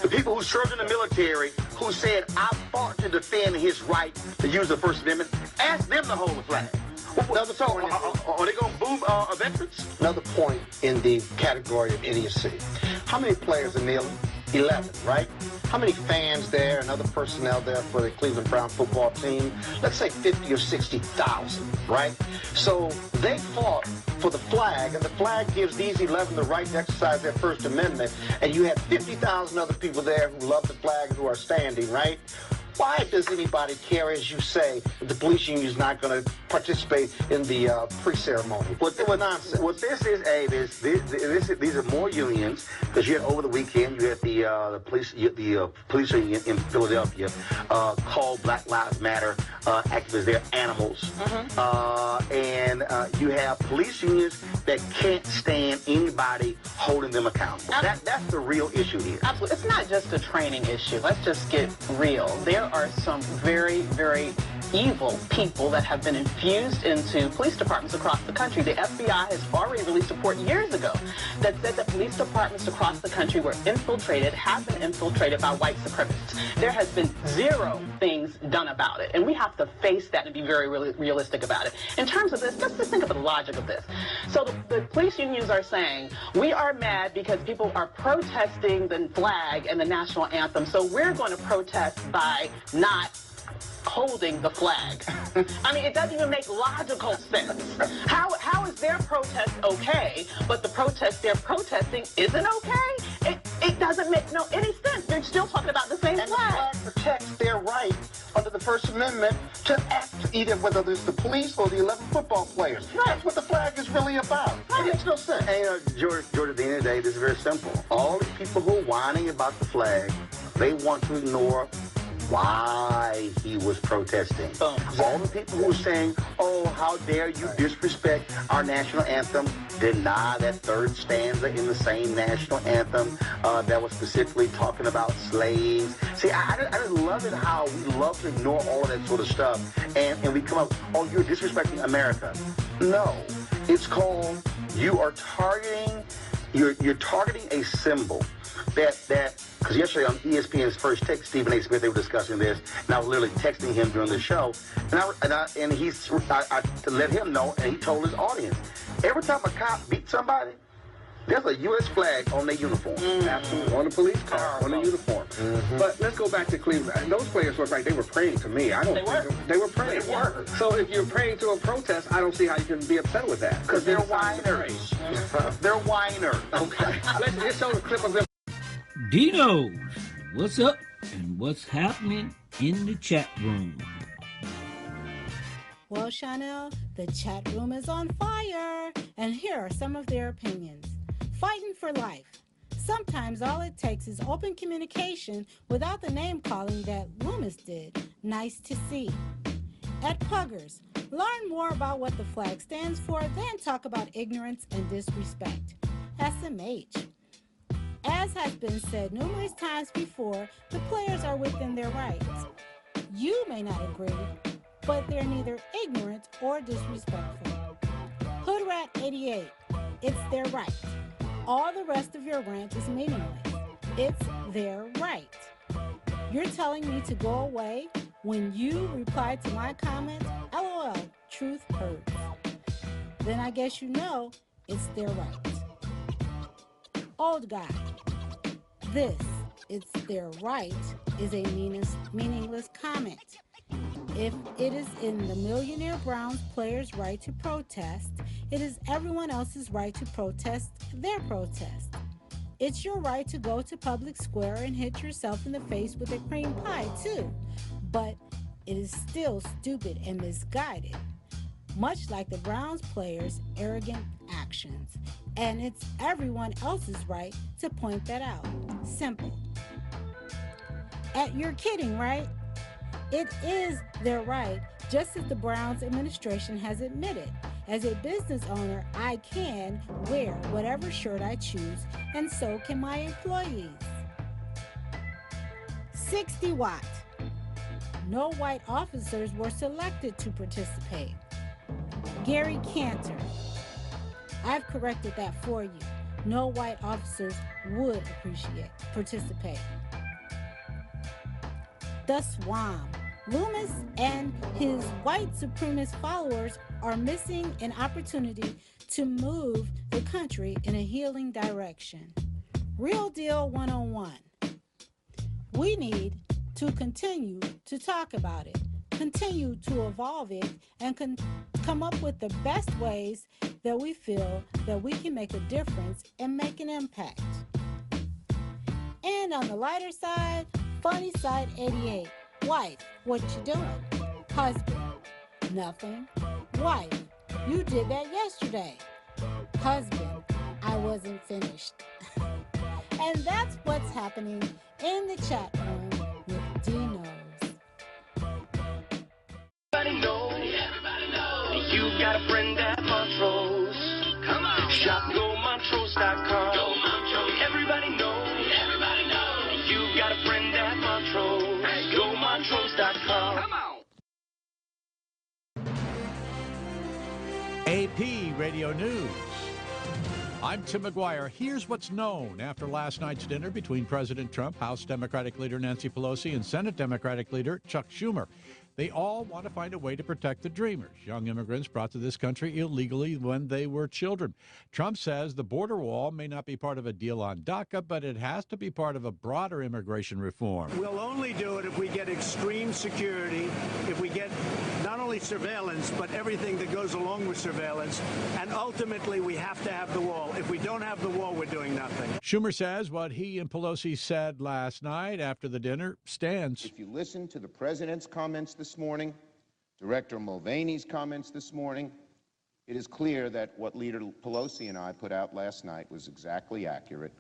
The people who served in the military who said, I fought to defend his right to use the First Amendment, ask them to hold the flag. Are they going to boo veterans? Another point in the category of idiocy. How many players are kneeling? 11, right? How many fans there and other personnel there for the Cleveland Brown football team? Let's say 50 or 60,000, right? So they fought for the flag, and the flag gives these 11 the right to exercise their First Amendment, and you have 50,000 other people there who love the flag and who are standing, right? Why does anybody care, as you say, that the police union is not going to participate in the pre-ceremony? What this is, Abe, is these are more unions, because you had over the weekend, you had the police union in Philadelphia called Black Lives Matter activists. They're animals. And you have police unions that can't stand anybody holding them accountable. That's the real issue here. Absolutely. It's not just a training issue. Let's just get real. There are some very, very evil people that have been infused into police departments across the country. The FBI has already released a report years ago that said that police departments across the country have been infiltrated by white supremacists. There has been 0 things done about it, and we have to face that and be very realistic about it. In terms of this, let's just think of the logic of this. So the police unions are saying, we are mad because people are protesting the flag and the national anthem, so we're going to protest by not holding the flag. I mean, it doesn't even make logical sense. How is their protest okay, but the protest they're protesting isn't okay? It doesn't make any sense. They're still talking about the same flag. And the flag protects their right under the First Amendment to act, either whether it's the police or the 11 football players. Right. That's what the flag is really about. Right. It makes no sense. And George, at the end of the day, this is very simple. All the people who are whining about the flag, they want to ignore why he was protesting. All the people who are saying, oh, how dare you disrespect our national anthem, deny that 3rd stanza in the same national anthem that was specifically talking about slaves. See, I just love it how we love to ignore all of that sort of stuff, and we come up, oh, you're disrespecting America. No, it's called, you are targeting, you're targeting a symbol that because yesterday on ESPN's First Take, Stephen A. Smith, they were discussing this, and I was literally texting him during the show, and I let him know, and he told his audience, every time a cop beats somebody, there's a U.S. flag on their uniform. Absolutely. On the police car, on the uniform. But let's go back to Cleveland. And those players look like they were praying to me. They were praying. They were. So if you're praying to a protest, I don't see how you can be upset with that. Because they're whiners. They're whiners. Okay. Let's show the clip of them. Dino's, what's up and what's happening in the chat room? Well, Chanel, the chat room is on fire, and here are some of their opinions. Fighting for life. Sometimes all it takes is open communication without the name calling that Loomis did. Nice to see. At Puggers, learn more about what the flag stands for, then talk about ignorance and disrespect. SMH. As has been said numerous times before, the players are within their rights. You may not agree, but they're neither ignorant or disrespectful. Hoodrat 88. It's their right. All the rest of your rant is meaningless. It's their right. You're telling me to go away when you reply to my comments? LOL, truth hurts. Then I guess you know it's their right. Old guy. This, it's their right, is a meaningless comment. If it is in the Millionaire Browns players' right to protest, it is everyone else's right to protest their protest. It's your right to go to public square and hit yourself in the face with a cream pie, too. But it is still stupid and misguided, much like the Browns players' arrogant actions. And it's everyone else's right to point that out. Simple. You're kidding, right? It is their right, just as the Browns administration has admitted. As a business owner, I can wear whatever shirt I choose, and so can my employees. 60 Watt. No white officers were selected to participate. Gary Cantor. I've corrected that for you. No white officers would participate. The Swam. Loomis and his white supremacist followers are missing an opportunity to move the country in a healing direction. Real Deal 101. We need to continue to talk about it, continue to evolve it, and come up with the best ways that we feel that we can make a difference and make an impact. And on the lighter side, Funny Side 88. Wife, what you doing? Husband, nothing. Wife, you did that yesterday. Husband, I wasn't finished. And that's what's happening in the chat room with D-Knows. Everybody knows. You got a friend at Montrose. Come on. Shop GoMontrose.com. Go Montrose. Everybody knows. You got a friend at Montrose. Hey. GoMontrose.com. Come on. AP Radio News. I'm Tim McGuire. Here's what's known after last night's dinner between President Trump, House Democratic Leader Nancy Pelosi, and Senate Democratic Leader Chuck Schumer. They all want to find a way to protect the Dreamers, young immigrants brought to this country illegally when they were children. Trump says the border wall may not be part of a deal on DACA, but it has to be part of a broader immigration reform. We'll only do it if we get extreme security, if we get not only surveillance, but everything that goes along with surveillance. And ultimately, we have to have the wall. If we don't have the wall, we're doing nothing. Schumer says what he and Pelosi said last night after the dinner stands. If you listen to the president's comments this morning, Director Mulvaney's comments this morning, it is clear that what Leader Pelosi and I put out last night was exactly accurate.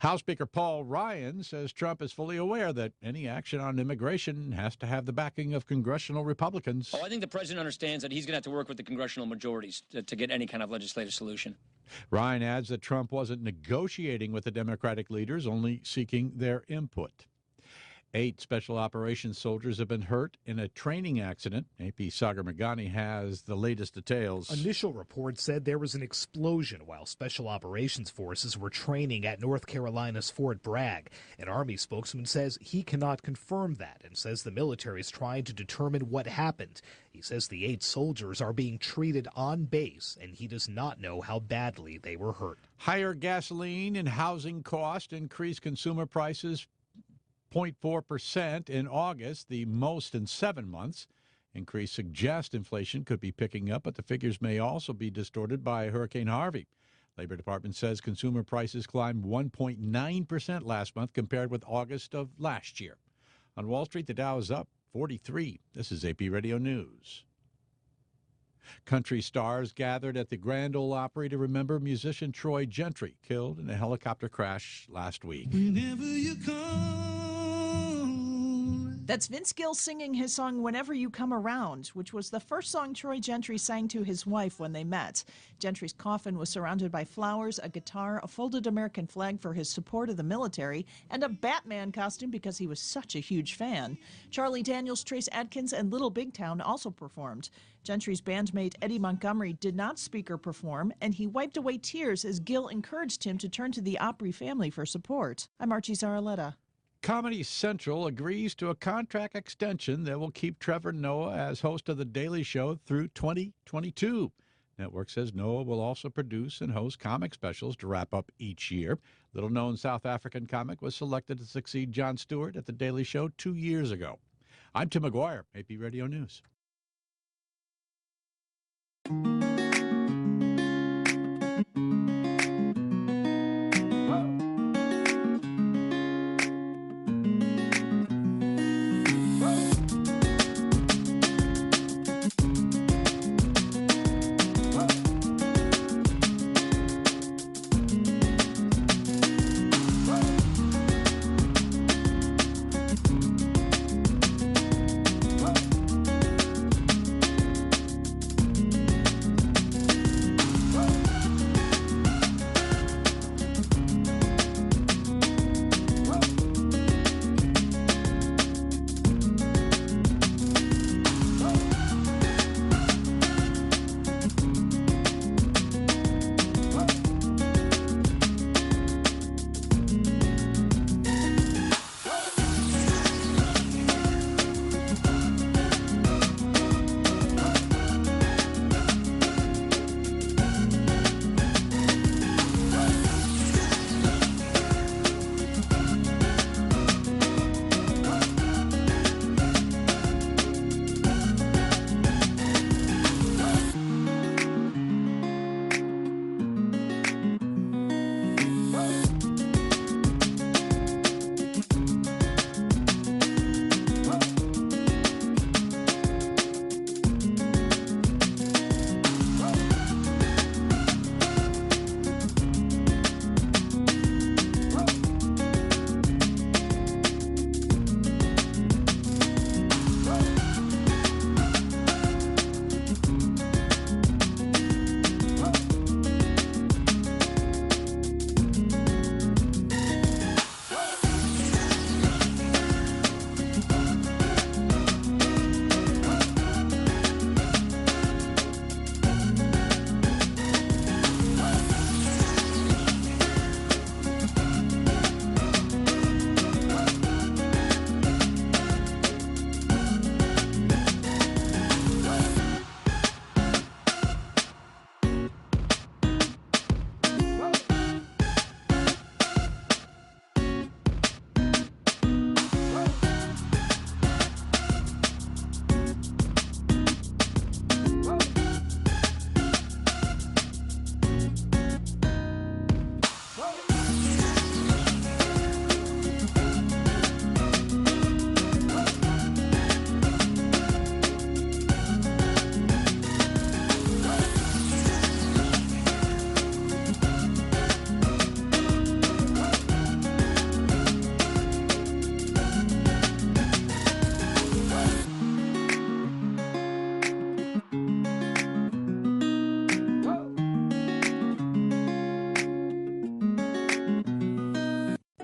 House Speaker Paul Ryan says Trump is fully aware that any action on immigration has to have the backing of congressional Republicans. Oh, I think the president understands that he's going to have to work with the congressional majorities to get any kind of legislative solution. Ryan adds that Trump wasn't negotiating with the Democratic leaders, only seeking their input. 8 special operations soldiers have been hurt in a training accident. AP Sagar Magani has the latest details. Initial reports said there was an explosion while special operations forces were training at North Carolina's Fort Bragg. An Army spokesman says he cannot confirm that and says the military is trying to determine what happened. He says the 8 soldiers are being treated on base, and he does not know how badly they were hurt. Higher gasoline and housing costs increased consumer prices 0.4% in August, the most in 7 months. Increase suggests inflation could be picking up, but the figures may also be distorted by Hurricane Harvey. Labor Department says consumer prices climbed 1.9% last month compared with August of last year. On Wall Street, the Dow is up 43. This is AP Radio News. Country stars gathered at the Grand Ole Opry to remember musician Troy Gentry, killed in a helicopter crash last week. Whenever you call, That's Vince Gill singing his song Whenever You Come Around, which was the first song Troy Gentry sang to his wife when they met. Gentry's coffin was surrounded by flowers, a guitar, a folded American flag for his support of the military, and a Batman costume because he was such a huge fan. Charlie Daniels, Trace Adkins, and Little Big Town also performed. Gentry's bandmate Eddie Montgomery did not speak or perform, and he wiped away tears as Gill encouraged him to turn to the Opry family for support. I'm Archie Zaraletta. Comedy Central agrees to a contract extension that will keep Trevor Noah as host of The Daily Show through 2022. Network says Noah will also produce and host comic specials to wrap up each year. Little-known South African comic was selected to succeed Jon Stewart at The Daily Show 2 years ago. I'm Tim McGuire, AP Radio News.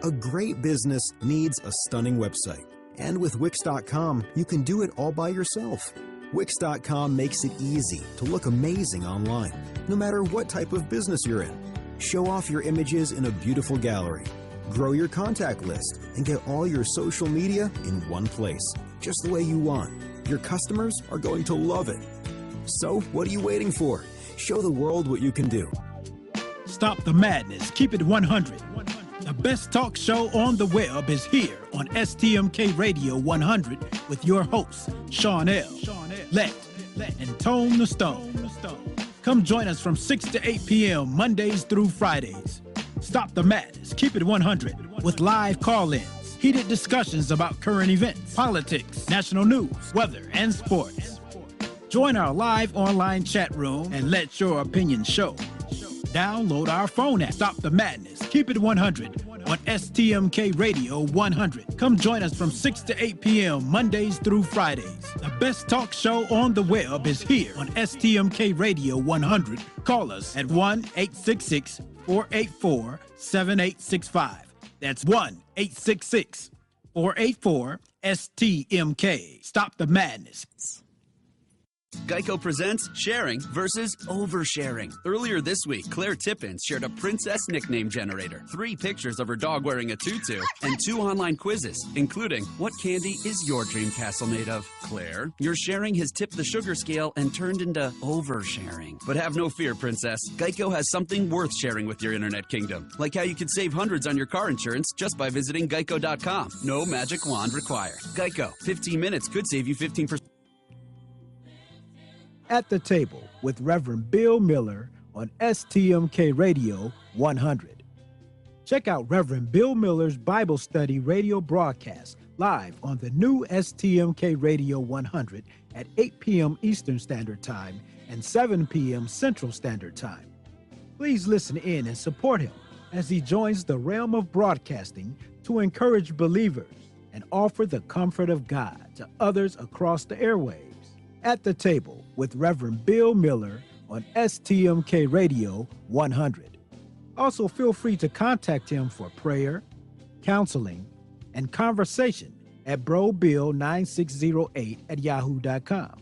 A great business needs a stunning website. And with Wix.com, you can do it all by yourself. Wix.com makes it easy to look amazing online, no matter what type of business you're in. Show off your images in a beautiful gallery. Grow your contact list and get all your social media in one place, just the way you want. Your customers are going to love it. So, what are you waiting for? Show the world what you can do. Stop the madness. Keep it 100. The best talk show on the web is here on STMK Radio 100 with your hosts, Sean L., Let, and Tone the Stone. Come join us from 6 to 8 p.m. Mondays through Fridays. Stop the madness. Keep it 100 with live call-ins, heated discussions about current events, politics, national news, weather, and sports. Join our live online chat room and let your opinion show. Download our phone app, Stop the Madness, Keep It 100 on STMK Radio 100. Come join us from 6 to 8 p.m. Mondays through Fridays. The best talk show on the web is here on STMK Radio 100. Call us at 1-866-484-7865. That's 1-866-484-STMK. Stop the madness. Geico presents sharing versus oversharing. Earlier this week, Claire Tippins shared a princess nickname generator, 3 pictures of her dog wearing a tutu, and 2 online quizzes, including what candy is your dream castle made of? Claire, your sharing has tipped the sugar scale and turned into oversharing. But have no fear, princess. Geico has something worth sharing with your internet kingdom, like how you could save hundreds on your car insurance just by visiting geico.com. No magic wand required. Geico, 15 minutes could save you 15%. At the Table with Reverend Bill Miller on STMK Radio 100. Check out Reverend Bill Miller's Bible study radio broadcast live on the new STMK Radio 100 at 8 p.m. Eastern Standard Time and 7 p.m. Central Standard Time. Please listen in and support him as he joins the realm of broadcasting to encourage believers and offer the comfort of God to others across the airwaves. At the Table with Reverend Bill Miller on STMK Radio 100. Also, feel free to contact him for prayer, counseling, and conversation at brobill9608@yahoo.com.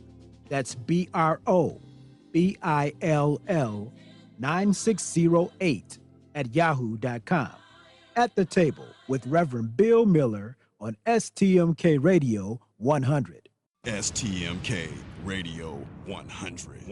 That's BROBILL9608@yahoo.com. At the Table with Reverend Bill Miller on STMK Radio 100. STMK Radio 100.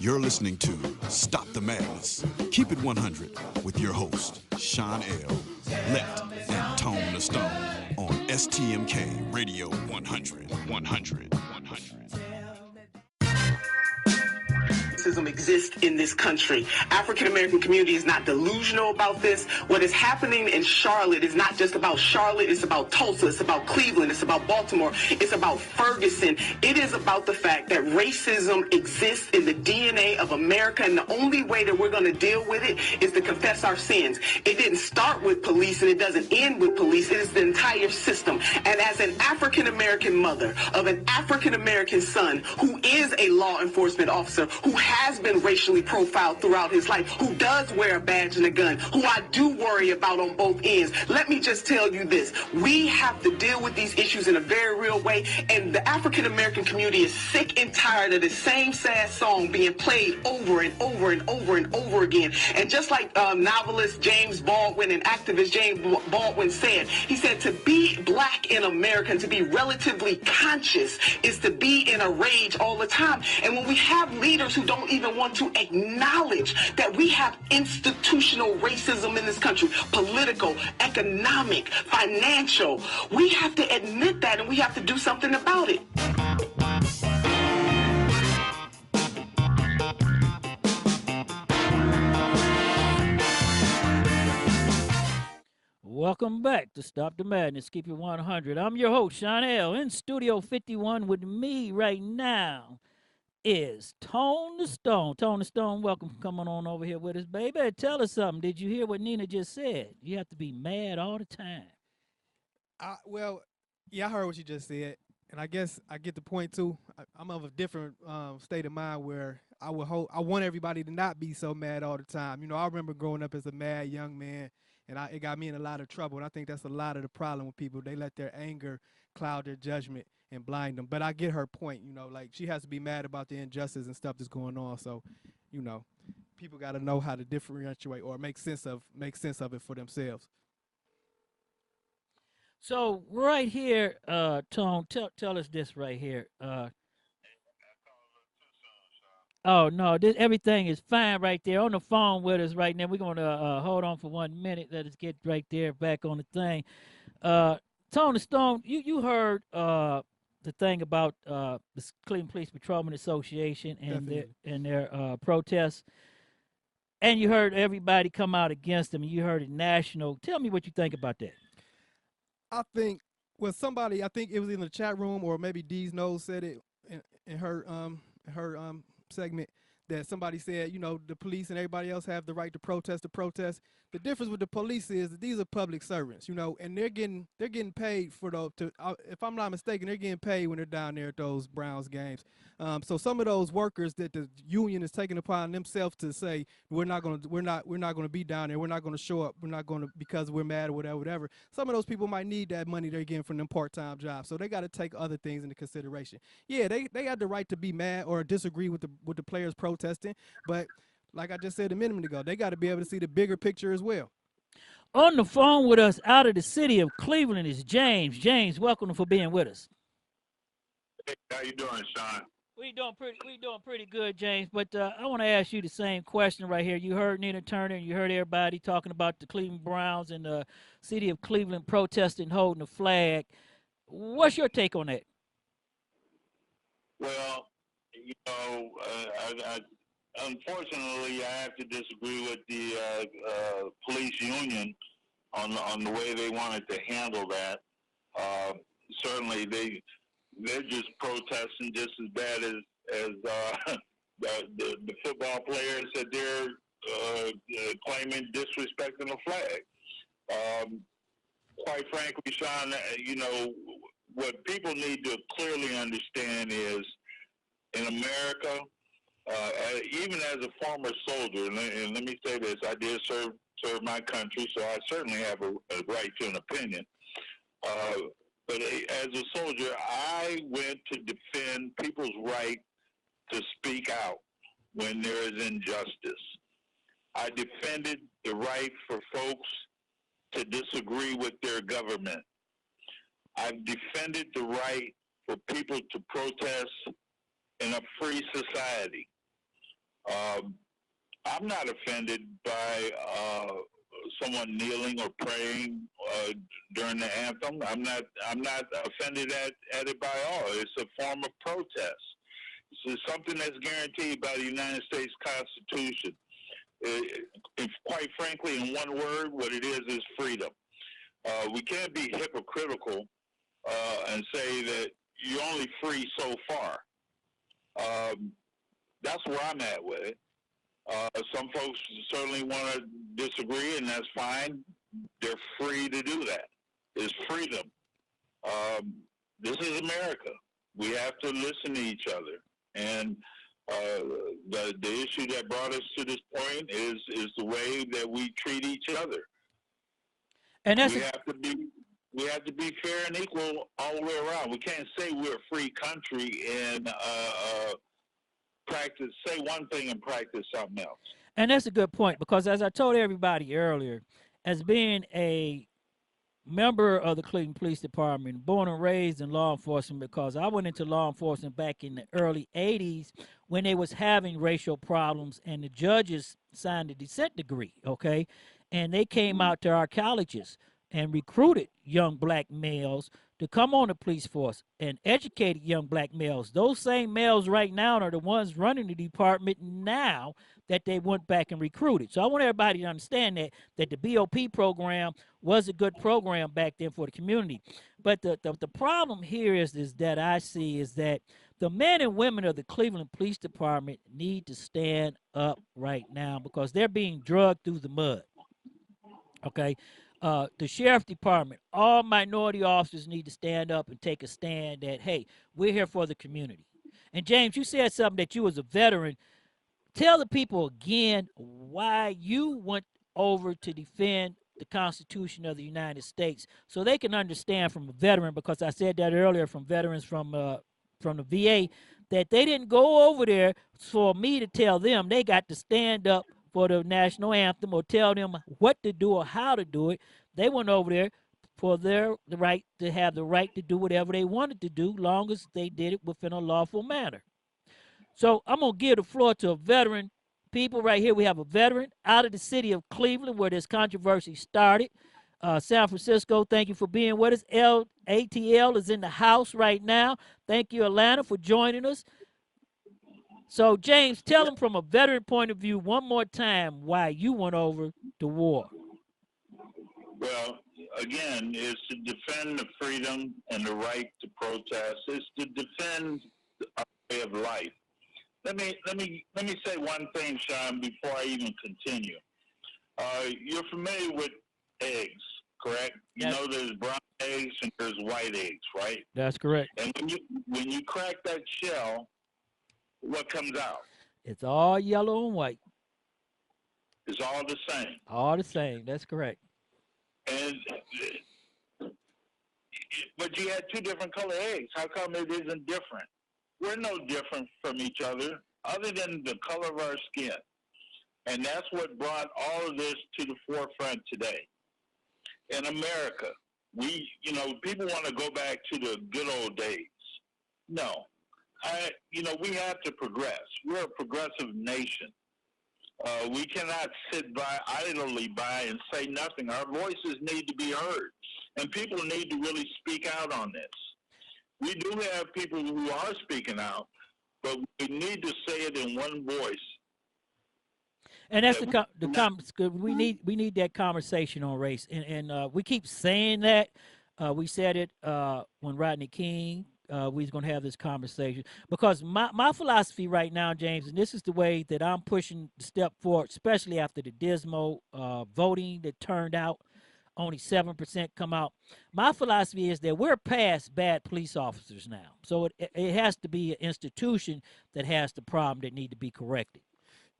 You're listening to Stop the Madness. Keep it 100 with your host, Sean L., Let, and Tone the Stone on STMK Radio 100. racism exists in this country. African-American community is not delusional about this. What is happening in Charlotte is not just about Charlotte. It's about Tulsa. It's about Cleveland. It's about Baltimore. It's about Ferguson. It is about the fact that racism exists in the DNA of America, and the only way that we're going to deal with it is to confess our sins. It didn't start with police, and it doesn't end with police. It is the entire system. And as an African-American mother of an African-American son who is a law enforcement officer, who has been racially profiled throughout his life, who does wear a badge and a gun, who I do worry about on both ends, let me just tell you this. We have to deal with these issues in a very real way, and the African-American community is sick and tired of the same sad song being played over and over and over and over again. And just like novelist James Baldwin and activist James Baldwin said, he said to be black in America and to be relatively conscious is to be in a rage all the time. And when we have leaders who don't even want to acknowledge that we have institutional racism in this country, political, economic, financial, we have to admit that, and we have to do something about it. Welcome back to Stop the Madness, Keep It 100. I'm your host, Sean L. In Studio 51 with me right now is Tone the Stone. Tone the Stone, welcome for coming on over here with us, baby. Tell us something. Did you hear what Nina just said? You have to be mad all the time. Well, yeah, I heard what you just said, and I guess I get the point too. I'm of a different state of mind where I want everybody to not be so mad all the time. You know, I remember growing up as a mad young man, and it got me in a lot of trouble. And I think that's a lot of the problem with people. They let their anger cloud their judgment and blind them. But I get her point. You know, like she has to be mad about the injustice and stuff that's going on. So, you know, people got to know how to differentiate or make sense of it for themselves. So right here, Tone, tell us this right here. Oh, no, everything is fine right there on the phone with us right now. We're going to hold on for 1 minute. Let us get right there back on the thing. Tony Stone, you heard the thing about the Cleveland Police Patrolman Association and their protests, and you heard everybody come out against them, and you heard it national. Tell me what you think about that. I think, well, somebody, I think it was in the chat room, or maybe Dee's Nose said it in her segment, that somebody said, you know, the police and everybody else have the right to protest. The difference with the police is that these are public servants, you know, and they're getting paid for if I'm not mistaken, they're getting paid when they're down there at those Browns games. So some of those workers that the union is taking upon themselves to say we're not going to be down there, we're not going to show up, we're not going to because we're mad or whatever. Some of those people might need that money they're getting from them part-time jobs, so they got to take other things into consideration. Yeah, they have the right to be mad or disagree with the players protesting, but like I just said a minute ago, they got to be able to see the bigger picture as well. On the phone with us out of the city of Cleveland is James. James, welcome for being with us. Hey, how you doing, Sean? We doing pretty good, James. But I want to ask you the same question right here. You heard Nina Turner and you heard everybody talking about the Cleveland Browns and the city of Cleveland protesting, holding the flag. What's your take on that? Well, you know, unfortunately, I have to disagree with the police union on the way they wanted to handle that. Certainly, they're just protesting just as bad as the football players that they're claiming disrespecting the flag. Quite frankly, Sean, you know, what people need to clearly understand is in America, even as a former soldier, and let me say this, I did serve my country, so I certainly have a right to an opinion. But as a soldier, I went to defend people's right to speak out when there is injustice. I defended the right for folks to disagree with their government. I've defended the right for people to protest in a free society. I'm not offended by someone kneeling or praying during the anthem. I'm not offended at it by all. It's a form of protest. It's something that's guaranteed by the United States Constitution. If, quite frankly, in one word, what it is freedom. We can't be hypocritical and say that you're only free so far. That's where I'm at with it. Some folks certainly want to disagree, and that's fine. They're free to do that. It's freedom. This is America. We have to listen to each other. And the issue that brought us to this point is the way that we treat each other. And that's we have to be fair and equal all the way around. We can't say we're a free country and say one thing and practice something else. And that's a good point, because as I told everybody earlier, as being a member of the Cleveland Police Department, born and raised in law enforcement, because I went into law enforcement back in the early 80s when they was having racial problems and the judges signed a dissent decree, okay? And they came out to our colleges and recruited young black males to come on the police force and educated young black males. Those same males right now are the ones running the department now that they went back and recruited. So I want everybody to understand that the BOP program was a good program back then for the community. But the problem here is that I see is that the men and women of the Cleveland Police Department need to stand up right now, because they're being drugged through the mud. Okay? The sheriff department, all minority officers need to stand up and take a stand that, hey, we're here for the community. And James, you said something that you was a veteran. Tell the people again why you went over to defend the Constitution of the United States, so they can understand from a veteran, because I said that earlier, from veterans from the VA, that they didn't go over there for me to tell them. They got to stand up for the national anthem or tell them what to do or how to do it. They went over there for the right to have the right to do whatever they wanted to do, long as they did it within a lawful manner. So I'm going to give the floor to a veteran. People right here, we have a veteran out of the city of Cleveland where this controversy started. San Francisco, thank you for being with us. ATL is in the house right now. Thank you, Atlanta, for joining us. So, James, tell them from a veteran point of view one more time why you went over to war. Well, again, it's to defend the freedom and the right to protest. It's to defend our way of life. Let me say one thing, Sean, before I even continue. You're familiar with eggs, correct? You know there's brown eggs and there's white eggs, right? That's correct. And when you crack that shell, what comes out? It's all yellow and white. It's all the same. All the same. That's correct. And but you had two different color eggs. How come it isn't different? We're no different from each other than the color of our skin. And that's what brought all of this to the forefront today. In America, people want to go back to the good old days. No. We have to progress. We're a progressive nation. We cannot sit idly by and say nothing. Our voices need to be heard, and people need to really speak out on this. We do have people who are speaking out, but we need to say it in one voice. And that's we need that conversation on race, and we keep saying that. We said it when Rodney King. We was going to have this conversation, because my philosophy right now, James, and this is the way that I'm pushing the step forward, especially after the dismal voting that turned out, only 7% come out. My philosophy is that we're past bad police officers now. So it has to be an institution that has the problem that need to be corrected.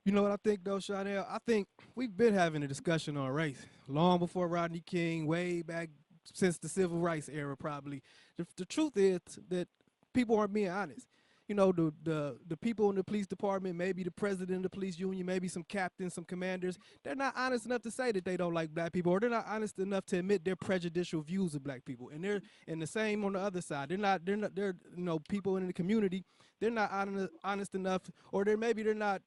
You know what I think, though, Chanel? I think we've been having a discussion on race long before Rodney King, way back since the civil rights era, probably. The truth is that people aren't being honest. The people in the police department, maybe the president of the police union, maybe some captains, some commanders, they're not honest enough to say that they don't like black people, or they're not honest enough to admit their prejudicial views of black people. And the same on the other side. They're people in the community, they're not honest enough, or they're not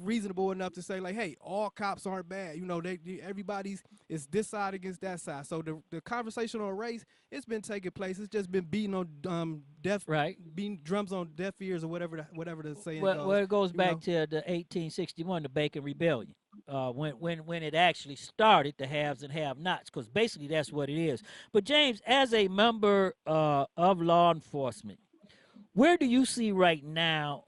reasonable enough to say like, hey, all cops aren't bad. You know, everybody's is this side against that side. So the conversation on race, it's been taking place. It's just been beating on beating drums on deaf ears or whatever the saying goes. Well, it goes back to the 1861, the Bacon Rebellion, when it actually started, the haves and have-nots, because basically that's what it is. But James, as a member of law enforcement, where do you see right now,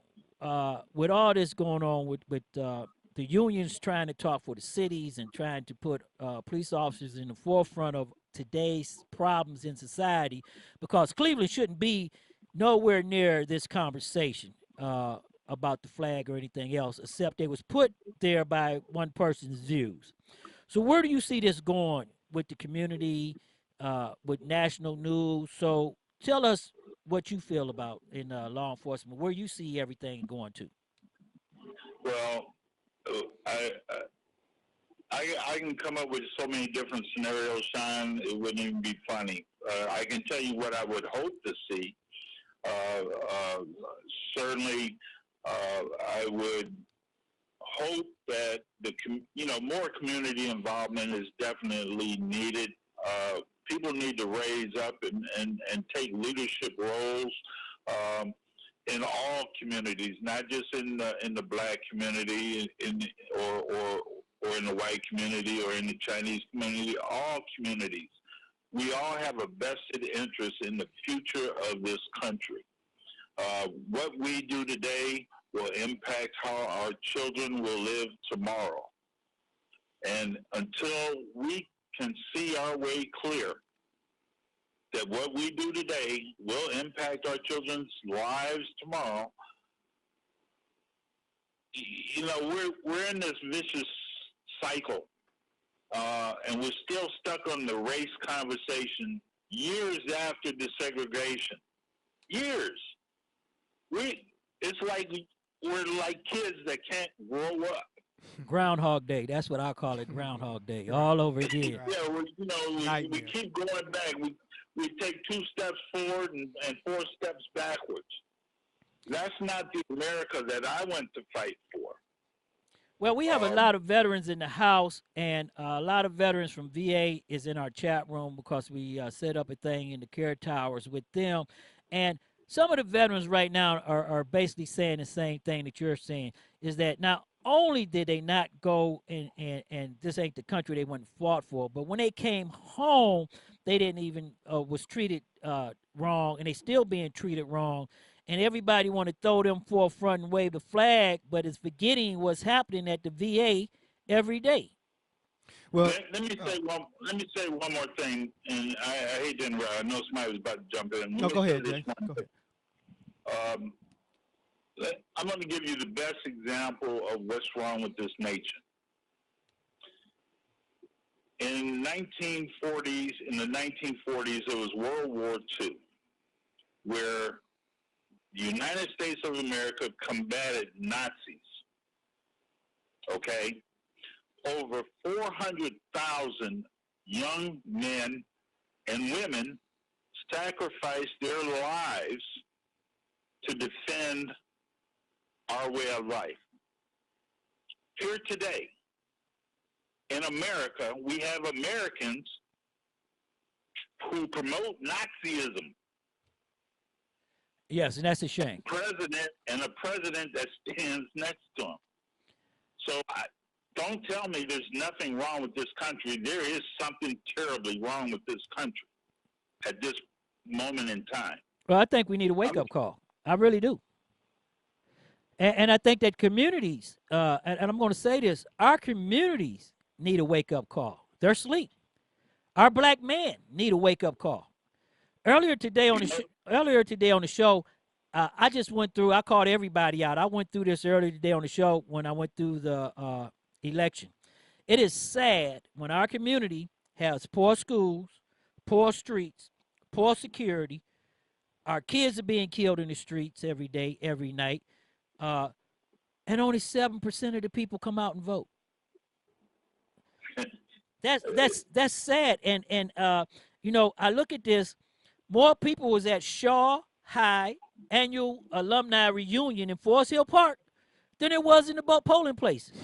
with all this going on with the unions trying to talk for the cities and trying to put police officers in the forefront of today's problems in society, because Cleveland shouldn't be nowhere near this conversation about the flag or anything else, except it was put there by one person's views. So where do you see this going with the community, with national news? So tell us what you feel about in law enforcement, where you see everything going to. Well, I can come up with so many different scenarios, Sean, it wouldn't even be funny. I can tell you what I would hope to see. Certainly, I would hope that more community involvement is definitely needed. People need to raise up and take leadership roles in all communities, not just in the black community, or in the white community, or in the Chinese community. All communities. We all have a vested interest in the future of this country. What we do today will impact how our children will live tomorrow. And until we can see our way clear that what we do today will impact our children's lives tomorrow, we're in this vicious cycle, and we're still stuck on the race conversation years after desegregation. Years. It's like we're like kids that can't grow up. Groundhog Day. That's what I call it. Groundhog Day. All over again. Yeah, we keep going back. We take 2 steps forward and 4 steps backwards. That's not the America that I went to fight for. Well, we have a lot of veterans in the house, and a lot of veterans from VA is in our chat room because we set up a thing in the care towers with them. And some of the veterans right now are basically saying the same thing that you're saying, is that not only did they not go and this ain't the country they went and fought for, but when they came home, they didn't even was treated wrong, and they still being treated wrong. And everybody want to throw them forefront and wave the flag, but it's forgetting what's happening at the VA every day. Well, let me say one more thing, and I hate to interrupt. I know somebody was about to jump in. No, go ahead, Jay. Go ahead. I'm going to give you the best example of what's wrong with this nation. In the 1940s, it was World War II, where the United States of America combated Nazis. Okay? Over 400,000 young men and women sacrificed their lives to defend our way of life. Here today, in America, we have Americans who promote Nazism. Yes, and that's a shame. A president that stands next to him. So don't tell me there's nothing wrong with this country. There is something terribly wrong with this country at this moment in time. Well, I think we need a wake-up call. I really do. And I think that communities, and I'm going to say this, our communities need a wake-up call. They're asleep. Our black men need a wake-up call. Earlier today on the show, I just went through. I called everybody out. I went through this earlier today on the show when I went through the election. It is sad when our community has poor schools, poor streets, poor security. Our kids are being killed in the streets every day, every night, and only 7% of the people come out and vote. That's sad. And I look at this. More people was at Shaw High annual alumni reunion in Forest Hill Park than there was in the polling places.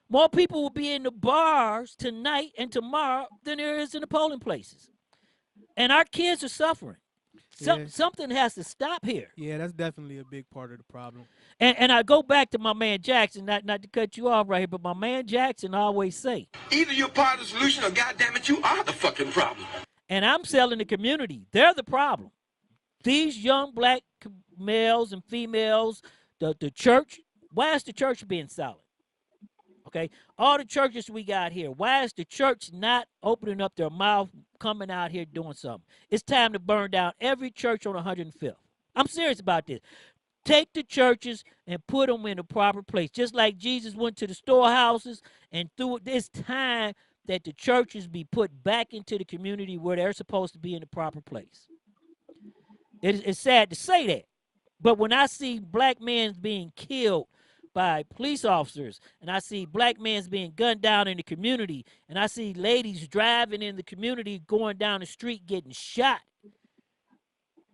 More people will be in the bars tonight and tomorrow than there is in the polling places. And our kids are suffering. Something has to stop here. Yeah, that's definitely a big part of the problem. And I go back to my man Jackson, not to cut you off right here, but my man Jackson always say, either you're part of the solution or goddammit, you are the fucking problem. And I'm selling the community. They're the problem. These young black males and females, the church, why is the church being silent? Okay, all the churches we got here, why is the church not opening up their mouth, coming out here doing something? It's time to burn down every church on 105th. I'm serious about this. Take the churches and put them in the proper place. Just like Jesus went to the storehouses and through this time that the churches be put back into the community where they're supposed to be in the proper place. It's sad to say that. But when I see black men being killed by police officers, and I see black men being gunned down in the community, and I see ladies driving in the community going down the street getting shot,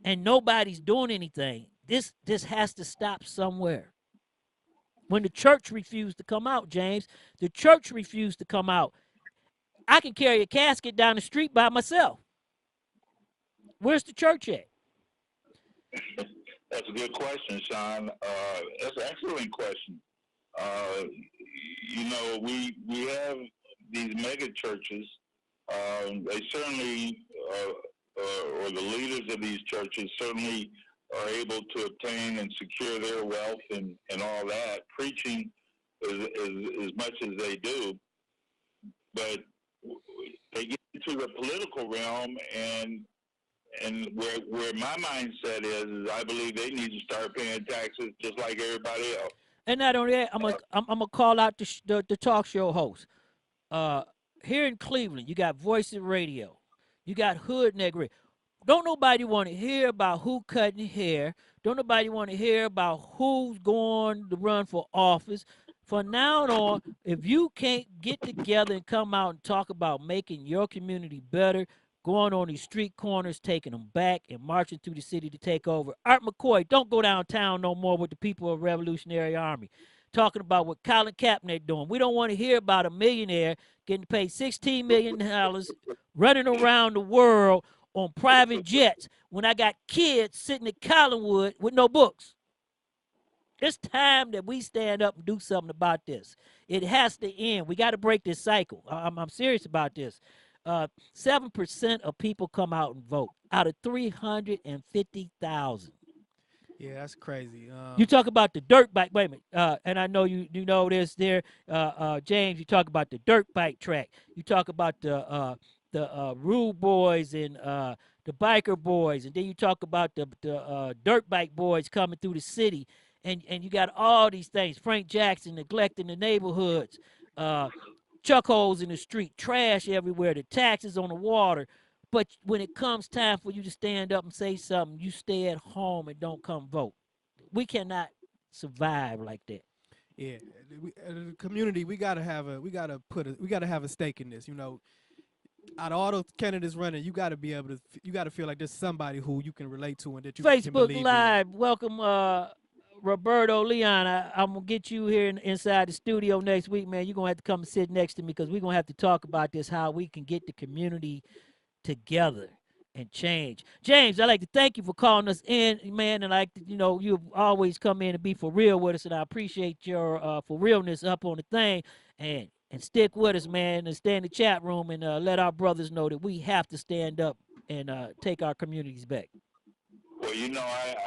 and nobody's doing anything, this has to stop somewhere. When the church refused to come out, James, the church refused to come out. I can carry a casket down the street by myself. Where's the church at? That's a good question, Sean. That's an excellent question. We have these mega churches. They certainly, or the leaders of these churches certainly are able to obtain and secure their wealth and all that, preaching as much as they do. But they get into the political realm, and where my mindset is I believe they need to start paying taxes just like everybody else. And not only that, I'm gonna call out the talk show host. Here in Cleveland, you got Voice of Radio, you got Hood Negri. Don't nobody want to hear about who cutting hair. Don't nobody want to hear about who's going to run for office. From now on, if you can't get together and come out and talk about making your community better, going on these street corners, taking them back, and marching through the city to take over. Art McCoy, don't go downtown no more with the people of Revolutionary Army. Talking about what Colin Kaepernick doing. We don't want to hear about a millionaire getting paid $16 million running around the world on private jets when I got kids sitting at Collinwood with no books. It's time that we stand up and do something about this. It has to end. We got to break this cycle. I'm serious about this. 7% of people come out and vote out of 350,000. Yeah, that's crazy. You talk about the dirt bike. Wait a minute. And I know you know this there, James. You talk about the dirt bike track. You talk about the rude boys and the biker boys, and then you talk about the dirt bike boys coming through the city, and you got all these things. Frank Jackson neglecting the neighborhoods. Chuck holes in the street, trash everywhere, the taxes on the water. But when it comes time for you to stand up and say something, you stay at home and don't come vote. We cannot survive like that. Yeah, the community, we gotta have a stake in this. You know, out of all those candidates running, you gotta be able to, you gotta feel like there's somebody who you can relate to and that you can believe Facebook Live, welcome Roberto Leon. I'm going to get you here inside the studio next week, man. You're going to have to come and sit next to me because we're going to have to talk about this, how we can get the community together and change. James, I'd like to thank you for calling us in, man, and you've always come in and be for real with us, and I appreciate your for realness up on the thing, and stick with us, man, and stay in the chat room and let our brothers know that we have to stand up and take our communities back. Well,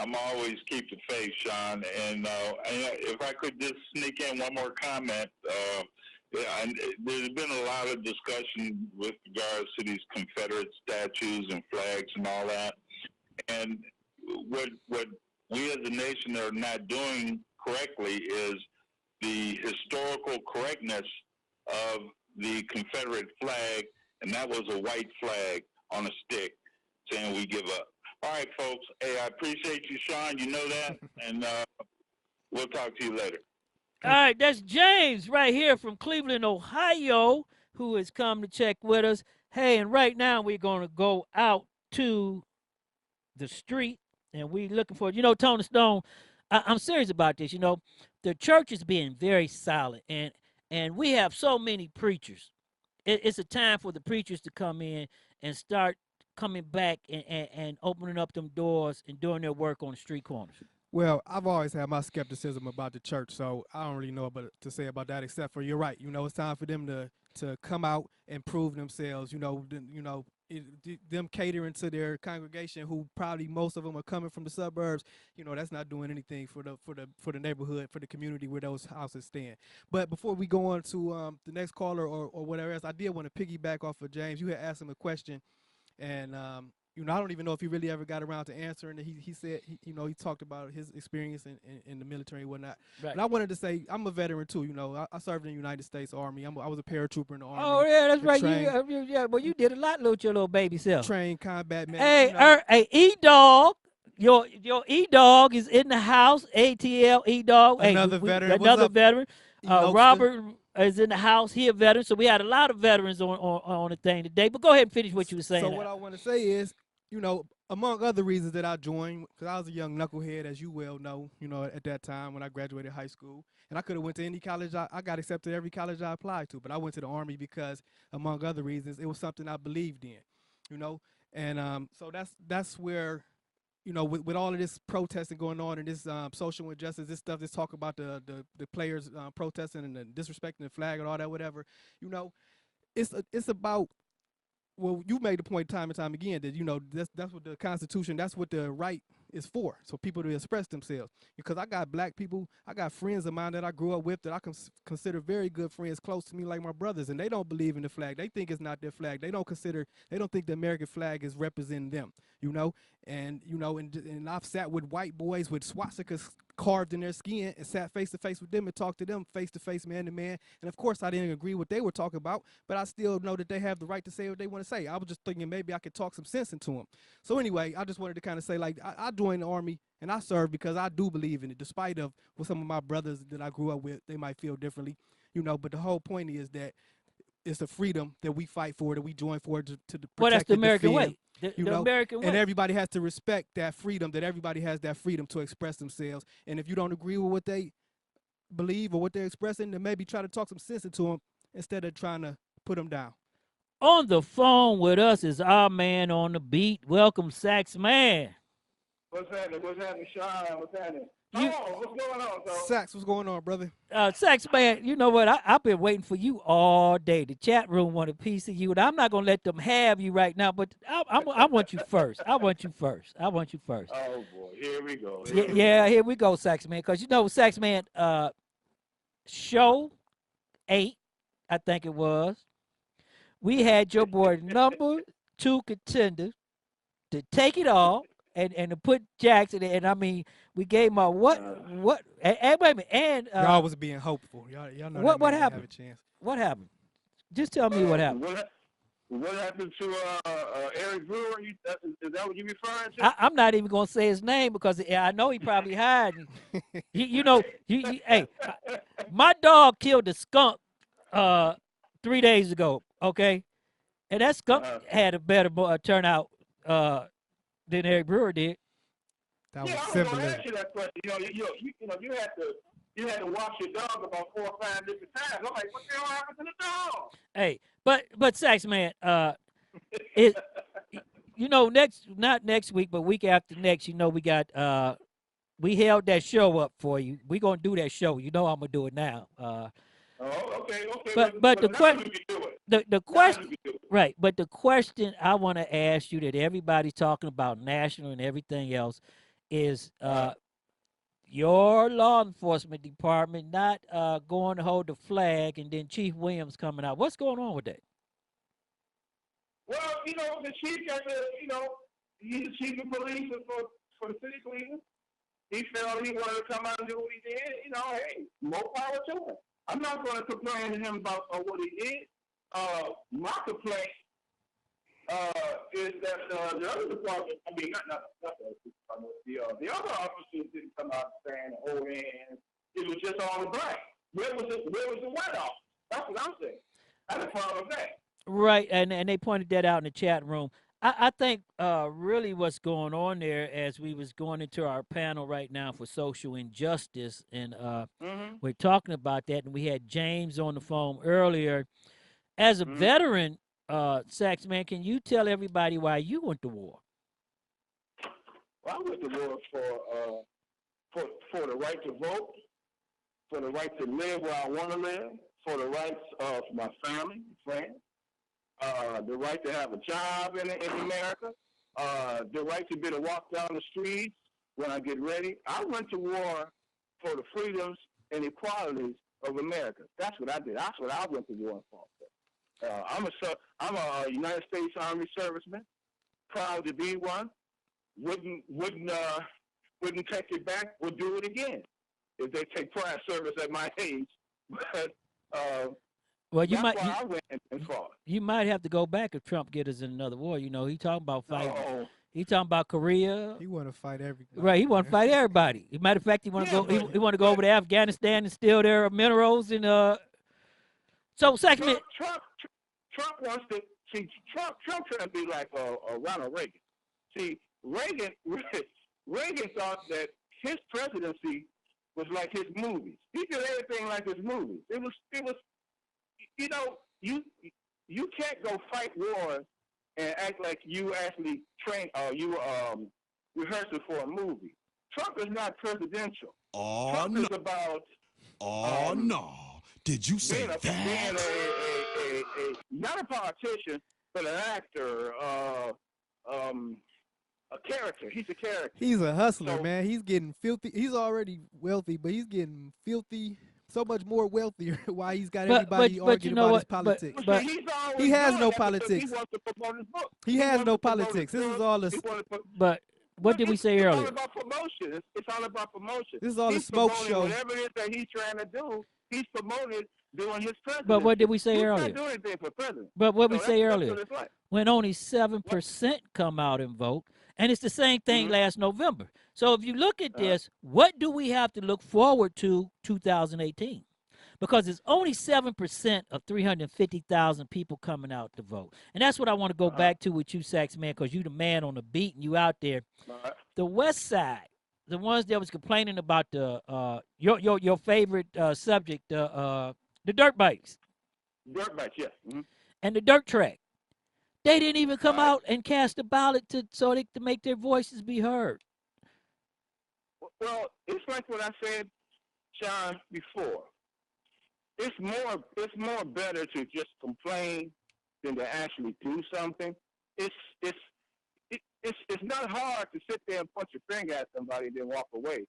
I'm always keep the faith, Sean. And if I could just sneak in one more comment, there's been a lot of discussion with regards to these Confederate statues and flags and all that. And what we as a nation are not doing correctly is the historical correctness of the Confederate flag, and that was a white flag on a stick saying we give up. All right, folks. Hey, I appreciate you, Sean. You know that, and we'll talk to you later. All right, that's James right here from Cleveland, Ohio, who has come to check with us. Hey, and right now we're going to go out to the street, and we're looking for, Tony Stone, I'm serious about this. You know, the church is being very silent, and we have so many preachers. It's a time for the preachers to come in and start coming back and opening up them doors and doing their work on the street corners. Well, I've always had my skepticism about the church, so I don't really know what to say about that, except for you're right. You know, it's time for them to come out and prove themselves. Them catering to their congregation, who probably most of them are coming from the suburbs. You know, that's not doing anything for the neighborhood, for the community where those houses stand. But before we go on to the next caller or whatever else, I did want to piggyback off of James. You had asked him a question, and I don't even know if he really ever got around to answering it. He said, he talked about his experience in the military and whatnot. Right. And I wanted to say, I'm a veteran too. You know, I served in the United States Army. I was a paratrooper in the Army. Oh, yeah, that's right. Well, you did a lot with your little baby self. Trained combat man. Hey, E-Dog. Your E-Dog is in the house. ATL E-Dog. Another veteran. Another veteran. Robert is in the house. He a veteran. So we had a lot of veterans on the thing today. But go ahead and finish what you were saying. So what I want to say is, among other reasons that I joined, because I was a young knucklehead, as you well know, at that time when I graduated high school. And I could have went to any college. I got accepted at every college I applied to. But I went to the Army because, among other reasons, it was something I believed in, And so that's where, with all of this protesting going on and this social injustice, this stuff, this talk about the players protesting and the disrespecting the flag and all that, whatever, it's about, well, you made the point time and time again that, that's what the Constitution, that's what the right is for, so people to express themselves. Because I got black people, I got friends of mine that I grew up with that I consider very good friends, close to me like my brothers, and they don't believe in the flag. They think it's not their flag. They don't think the American flag is representing them, and I've sat with white boys with swastikas carved in their skin and sat face to face with them and talked to them face to face, man to man. And of course I didn't agree with what they were talking about, but I still know that they have the right to say what they want to say. I was just thinking maybe I could talk some sense into them. So anyway, I just wanted to kind of say, like, I joined the Army and I served because I do believe in it, despite of what some of my brothers that I grew up with, they might feel differently, but the whole point is that it's the freedom that we fight for, that we join for to protect. Well, that's the American way. The American way. And everybody has to respect that freedom, that everybody has that freedom to express themselves. And if you don't agree with what they believe or what they're expressing, then maybe try to talk some sense into them instead of trying to put them down. On the phone with us is our man on the beat. Welcome, Saxman. What's happening? Sean? What's happening? What's going on, Sax, what's going on, brother? Saxman, you know what? I've been waiting for you all day. The chat room want a piece of you, and I'm not going to let them have you right now, but I want you first. I want you first. Oh, boy. Here we go. Here we go, Saxman, because, Saxman, show 8, I think it was, we had your boy number 2 contender to take it all and to put Jackson in. And I mean, we gave him a what? And wait a minute. And y'all was being hopeful. Y'all know what happened? Have a chance. What happened? Just tell me what happened. What happened to Eric Brewer? Is that what you're referring to? I'm not even gonna say his name because I know he probably hiding. Hey, my dog killed a skunk 3 days ago. Okay, and that skunk had a better turnout than Eric Brewer did. That was simple. I was going to ask you that question. You had to wash your dog about 4 or 5 different times. I'm like, what the hell happened to the dog? Hey, but Saxman, not next week, but week after next, we got we held that show up for you. We're gonna do that show. I'm gonna do it now. Okay. But the question, right? But the question I want to ask you that everybody's talking about, national and everything else, is your law enforcement department not going to hold the flag, and then Chief Williams coming out. What's going on with that? Well, the chief got he's the chief of police for the city of Cleveland. He felt he wanted to come out and do what he did. Hey, more power to him. I'm not going to complain to him about what he did. My complaint is that the other department, not the other officers didn't come out saying, hold hands. It was just all the black. Where was the white officer? That's what I'm saying. That's the problem with that. Right, and they pointed that out in the chat room. I think really what's going on there as we was going into our panel right now for social injustice, and we're talking about that, and we had James on the phone earlier. As a veteran, Saxman, can you tell everybody why you went to war? Well, I went to war for the right to vote, for the right to live where I want to live, for the rights of my family, friends, the right to have a job in America, the right to be able to walk down the streets when I get ready. I went to war for the freedoms and equalities of America. That's what I did. That's what I went to war for. I'm a United States Army serviceman, proud to be one. Wouldn't take it back. Would do it again if they take prior service at my age. But well, you that's why I went and fought. You might have to go back if Trump get us in another war. You know, he talking about fighting. Oh. He talking about Korea. He want to fight everybody. Right, he want to fight everybody. As a matter of fact, he want to go. He want to go over to Afghanistan and steal their minerals and. So, Saxman. Trump wants to see. Trump trying to be like a Ronald Reagan. See, Reagan thought that his presidency was like his movies. He did everything like his movies. It was. You know, you can't go fight wars and act like you actually train you rehearsing for a movie. Trump is not presidential. Trump is about no. Did you say that? Being a not a politician, but an actor, a character. He's a character. He's a hustler, man. He's getting filthy. He's already wealthy, but he's getting filthy. So much more wealthier. Why he's got everybody arguing about his politics? But he has no politics. He wants to promote his book. He has no politics. This is all this. But what did we say earlier? It's all about promotion. It's all about promotion. This is all the smoke show. Whatever it is that he's trying to do, he's promoting doing his president. But what did we say earlier? He's not doing anything for president. But what we So say that's earlier, what it's like. when only 7% come out and vote, and it's the same thing last November. So if you look at this, what do we have to look forward to 2018? Because it's only 7% of 350,000 people coming out to vote. And that's what I want to go back to with you, Saxman, because you the man on the beat and you out there. The West Side, the ones that was complaining about the your favorite subject, the dirt bikes. Dirt bikes, yeah. And the dirt track. They didn't even come out and cast a ballot to make their voices be heard. Well, it's like what I said, Sean, before. It's more better to just complain than to actually do something. It's not hard to sit there and point your finger at somebody and then walk away.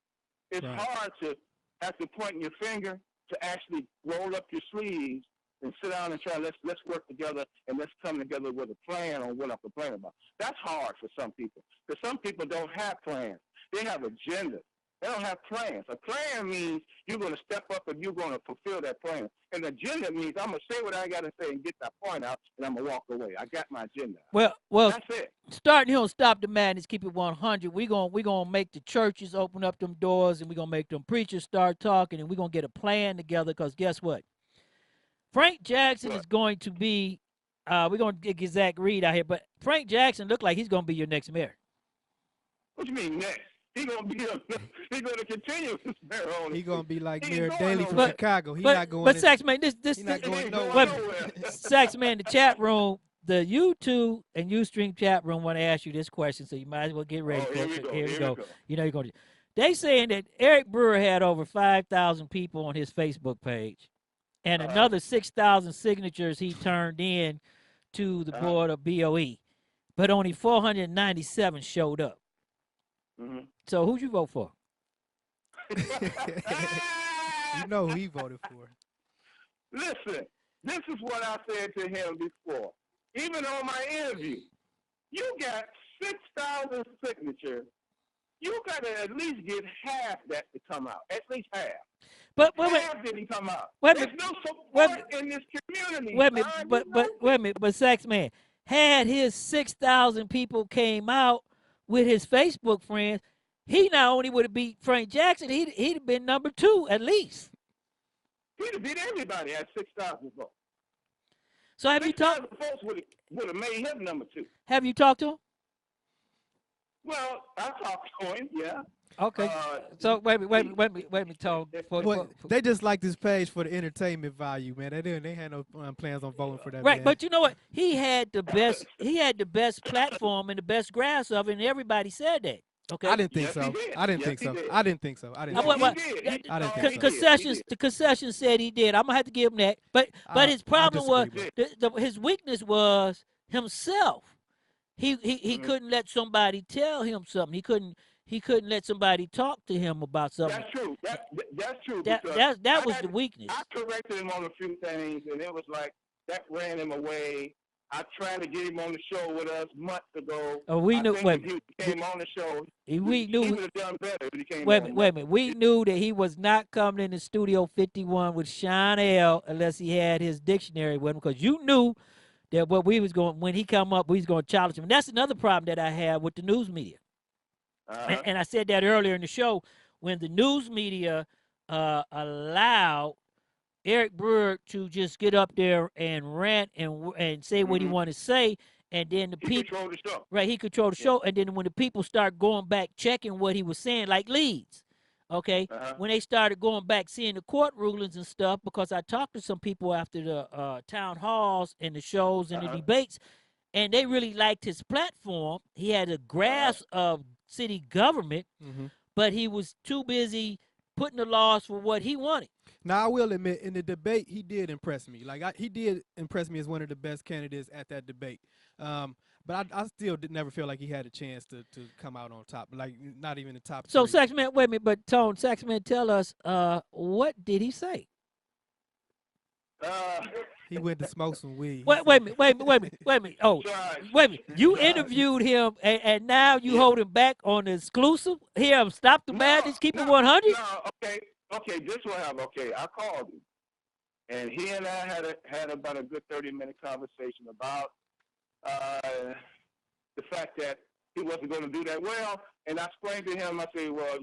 It's hard to, after pointing your finger, to actually roll up your sleeves and sit down and try, let's work together and let's come together with a plan on what I'm complaining about. That's hard for some people, because some people don't have plans. They have agendas. They don't have plans. A plan means you're going to step up and you're going to fulfill that plan. An agenda means I'm going to say what I got to say and get that point out, and I'm going to walk away. I got my agenda. Well, that's it. Starting here on Stop the Madness, Keep It 100, we're gonna make the churches open up them doors, and we're going to make them preachers start talking, and we're going to get a plan together, because guess what? Frank Jackson is going to be, we're going to get Zach Reed out here, but Frank Jackson look like he's going to be your next mayor. What you mean next? He's going to continue his mayor on. He's going to be like Mayor Daley from Chicago. He's not going. But Saxman, nowhere. Saxman, the chat room, the YouTube and Ustream chat room want to ask you this question, so you might as well get ready. Here we go. You know you're going to. They saying that Eric Brewer had over 5,000 people on his Facebook page, and another 6,000 signatures he turned in to the board of BOE, but only 497 showed up. So who'd you vote for? You know who he voted for. Listen, this is what I said to him before. Even on my interview, you got 6,000 signatures. You got to at least get half that to come out. At least half. But half didn't come out. There's no support in this community. Wait a minute, but Saxman, had his 6,000 people came out with his Facebook friends, he not only would have beat Frank Jackson, he'd have been number 2 at least. He'd have beat everybody at 6,000 votes. So have you talked? Folks would have made him number 2. Have you talked to him? Well, I talked to him. Yeah. Okay. So wait a minute, Tone. They just like this page for the entertainment value, man. They had no plans on voting for that. Right, man. but you know what? He had the best. He had the best platform and the best grasp of it, and everybody said that. Okay. I didn't think so. I didn't think so. I didn't think so. I didn't think so. Concessions. The concession said he did. I'm gonna have to give him that. But his problem was his weakness was himself. He couldn't let somebody tell him something. He couldn't let somebody talk to him about something. That's true. That's true. That was the weakness. I corrected him on a few things, and it was like that ran him away. I tried to get him on the show with us months ago. Oh, we knew. If he came on the show, we knew he would have done better if he came wait on. a minute. We knew that he was not coming into Studio 51 with Sean L. unless he had his dictionary with him, because you knew that what we was going when he come up, we was going to challenge him. And that's another problem that I have with the news media. And I said that earlier in the show, when the news media allowed Eric Brewer to just get up there and rant and say what he wanted to say, and then the people control the show. Right, he controlled the show, and then when the people start going back checking what he was saying, like Leeds, okay, when they started going back seeing the court rulings and stuff, because I talked to some people after the town halls and the shows and the debates, and they really liked his platform. He had a grasp of city government, but he was too busy putting the laws for what he wanted. Now, I will admit, in the debate, he did impress me. He did impress me as one of the best candidates at that debate. But I still never feel like he had a chance to come out on top, like not even the top. So, 3. Saxman, wait a minute, but Tone, Saxman, tell us, what did he say? He went to smoke some weed. Wait a minute. Oh, wait a minute. You interviewed him, and now you hold him back on the exclusive? Here, Stop the Madness, keep it 100? No, okay, this will happen. Okay, I called him, and he and I had about a good 30-minute conversation about the fact that he wasn't going to do that well, and I explained to him, I said, well,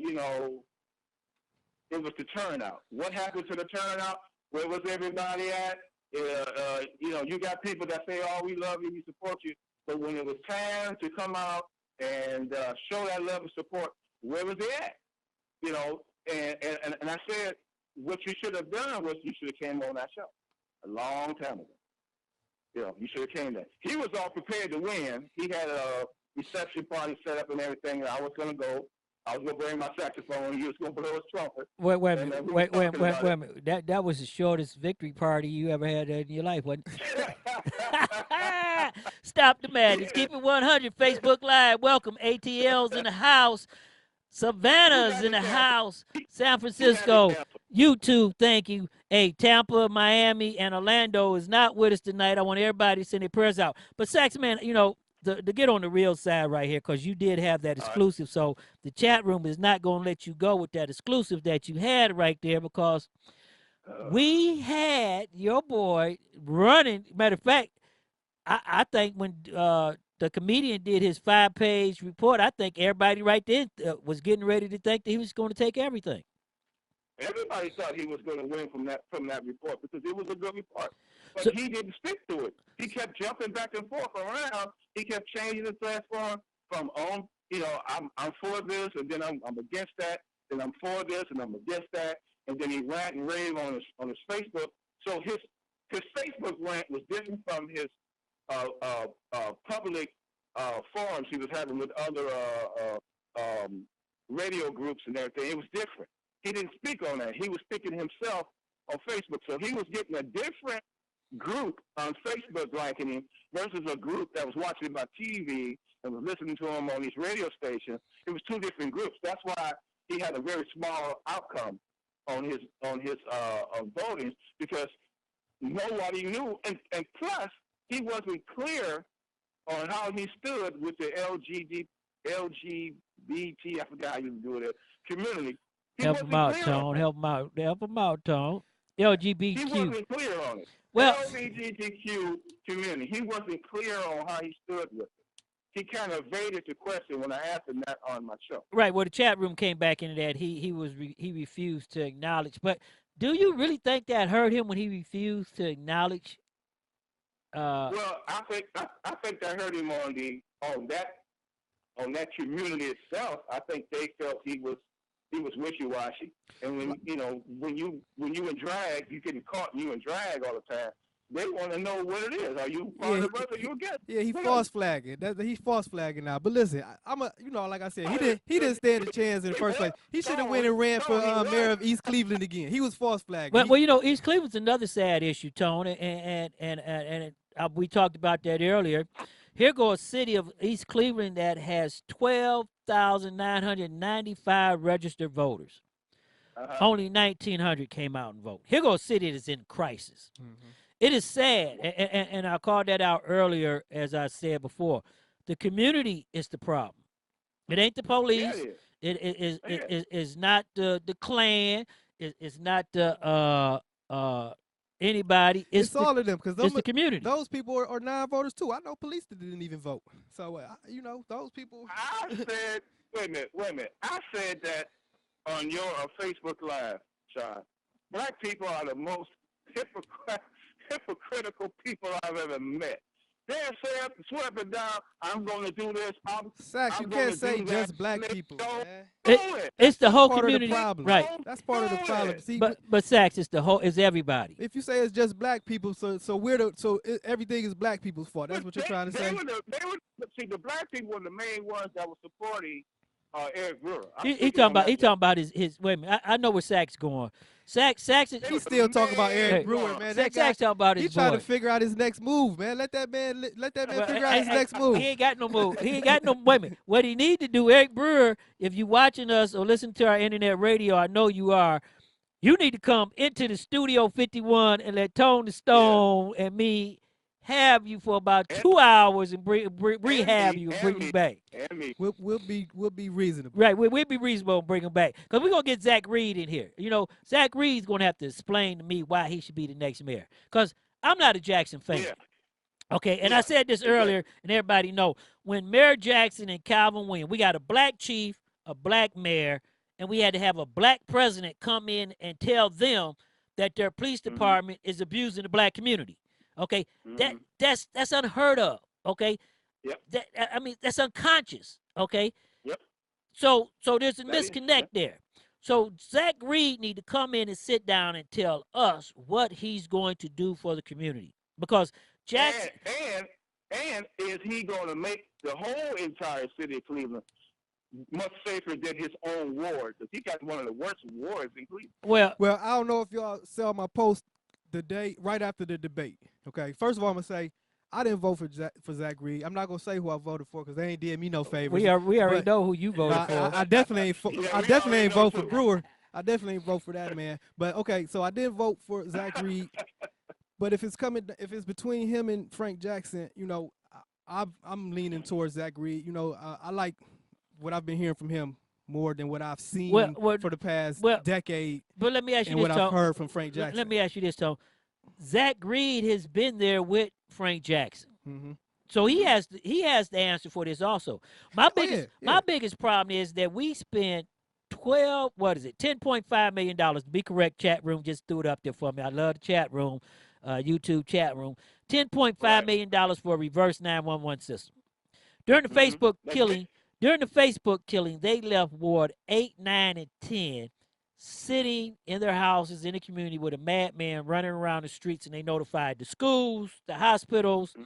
it was the turnout. What happened to the turnout? Where was everybody at? You got people that say, oh, we love you, we support you, but when it was time to come out and show that love and support, where was they at? And I said, what you should have done was you should have came on that show a long time ago. You should have came there. He was all prepared to win. He had a reception party set up and everything, and I was going to go. I was going to bring my saxophone. He was going to blow his trumpet. Wait a minute. That was the shortest victory party you ever had in your life, wasn't it? Stop the Madness. Keep it 100. Facebook Live. Welcome. ATL's in the house. Savannah's in the house. San Francisco. YouTube, thank you. Hey, Tampa, Miami, and Orlando is not with us tonight. I want everybody to send their prayers out. But Saxman, to get on the real side right here, because you did have that exclusive, so the chat room is not going to let you go with that exclusive that you had right there, because we had your boy running. Matter of fact, I think when the comedian did his 5-page report, I think everybody right then was getting ready to think that he was going to take everything. Everybody thought he was going to win from that report because it was a good report. But he didn't stick to it. He kept jumping back and forth around. He kept changing the platform from I'm for this, and then I'm against that, then I'm for this, and I'm against that, and then he rant and rave on his Facebook. So his Facebook rant was different from his public forums he was having with other radio groups and everything. It was different. He didn't speak on that. He was speaking himself on Facebook. So he was getting a different group on Facebook liking him versus a group that was watching him on TV and was listening to him on these radio stations. It was two different groups. That's why he had a very small outcome on his voting, because nobody knew. And plus, he wasn't clear on how he stood with the LGBT, I forgot how you do it, community. Help him out, Tone. Help him out, Tone. LGBTQ. He wasn't clear on it. Well, LGBTQ community. He wasn't clear on how he stood with it. He kind of evaded the question when I asked him that on my show. Right. Well, the chat room came back into that. He refused to acknowledge. But do you really think that hurt him when he refused to acknowledge Well, I think I heard him on that community itself. I think they felt he was wishy-washy, and when you in drag, you getting caught. You in drag all the time. They want to know what it is. Are you part of us or you against? Yeah, he false flagging. He's false flagging now. But listen, like I said, he didn't stand a chance in the first place. He should have went and ran for mayor of East Cleveland again. He was false flagging. Well, East Cleveland's another sad issue, Tone, and we talked about that earlier. Here goes a city of East Cleveland that has 12,995 registered voters. Only 1,900 came out and voted. Here goes a city that's in crisis. It is sad, and I called that out earlier, as I said before. The community is the problem. It ain't the police. It is not the Klan. It's not the anybody. It's all of them because it's the community. Those people are non-voters too. I know police that didn't even vote. So those people. I said, wait a minute. I said that on your Facebook Live, Sean. Black people are the most hypocritical people I've ever met. They'll say up, swear up and down, I'm going to do this. Sax, you can't say just black people. It's the whole community. community, right? That's part of the problem. See, but Sax, it's everybody. If you say it's just black people, so everything is black people's fault. That's what you're trying to say. See, the black people were the main ones that were supporting Eric Brewer. He talking about his. Wait a minute, I know where Sax going. Sax is. He's still talking about Eric Brewer, man. Sax talking about his. He's trying to figure out his next move, man. Let that man figure out his next move. He ain't got no move. He ain't got no. Wait a minute. What he need to do, Eric Brewer, if you watching us or listen to our internet radio, I know you are. You need to come into the Studio 51 and let Tone the Stone and me have you for about 2 hours and rehab you and bring you back. We'll be reasonable. Right, we'll be reasonable and bring him back. Because we're going to get Zach Reed in here. Zach Reed's going to have to explain to me why he should be the next mayor. Because I'm not a Jackson fan. Yeah. Okay, and I said this earlier, and everybody know, when Mayor Jackson and Calvin win, we got a black chief, a black mayor, and we had to have a black president come in and tell them that their police department is abusing the black community. Okay, that's unheard of. Okay, that's unconscious. Okay, so there's a disconnect there. So Zach Reed need to come in and sit down and tell us what he's going to do for the community, because Jackson and is he going to make the whole entire city of Cleveland much safer than his own ward? Because he got one of the worst wards in Cleveland. Well, I don't know if y'all saw my post the day right after the debate. Okay, first of all, I'm gonna say I didn't vote for Zach Reed. I'm not gonna say who I voted for because they ain't did me no favors. We already know who you voted for. I definitely ain't vote for Brewer. I definitely ain't vote for that man. But okay, so I didn't vote for Zach Reed. But if it's between him and Frank Jackson, I'm leaning towards Zach Reed. I like what I've been hearing from him more than what I've seen for the past decade. But let me ask you and this, what I've heard from Frank Jackson. Let me ask you this, Tom. Zach Reed has been there with Frank Jackson. So he has the answer for this also. My biggest problem is that we spent $10.5 million, to be correct. Chat room just threw it up there for me. I love the chat room, YouTube chat room. $10.5 million for a reverse 911 system. During the Facebook killing, they left Ward 8, 9, and 10 sitting in their houses in the community with a madman running around the streets, and they notified the schools, the hospitals,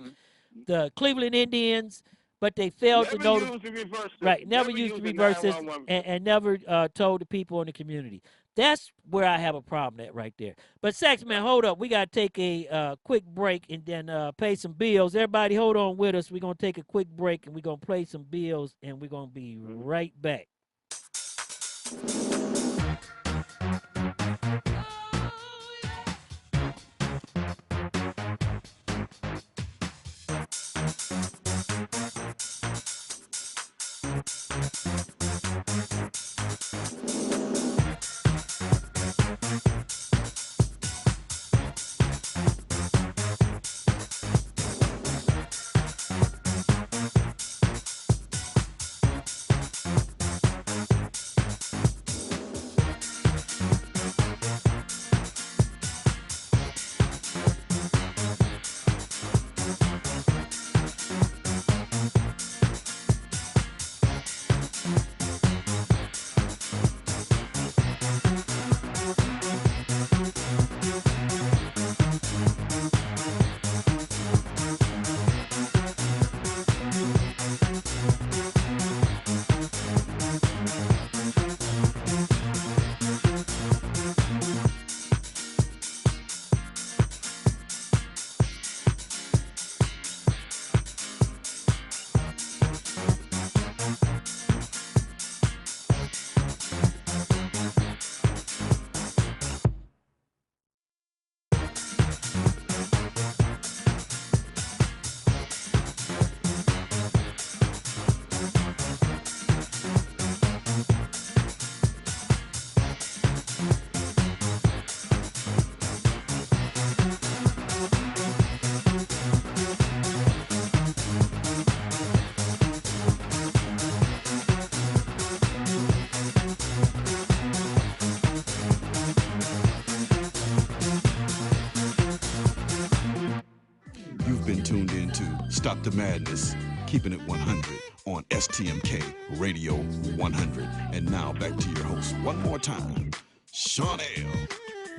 the Cleveland Indians, but they failed to notify. Never used the reverse system and never told the people in the community. That's where I have a problem at right there. But Saxman, hold up. We got to take a quick break and then pay some bills. Everybody hold on with us. We're going to take a quick break and we're going to play some bills and we're going to be right back. been tuned in to Stop the Madness, keeping it 100 on STMK Radio 100. And now back to your host one more time, Sean L.,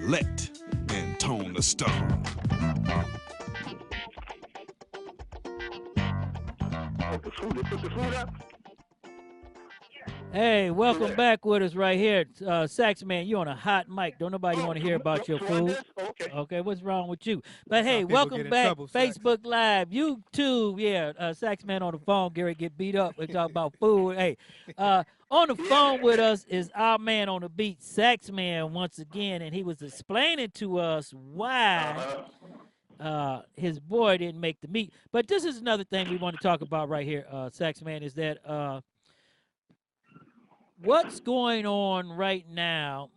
Let, and Tone the Stone. Put the food up. Hey, welcome back with us right here. Saxman, you on a hot mic. Don't nobody want to hear about your food. Okay, what's wrong with you? But hey, welcome back. Facebook Live, YouTube. Yeah, Saxman on the phone. Gary get beat up. We talk about food. Hey, on the phone with us is our man on the beat, Saxman, once again, and he was explaining to us why his boy didn't make the meet. But this is another thing we want to talk about right here, Saxman, is that what's going on right now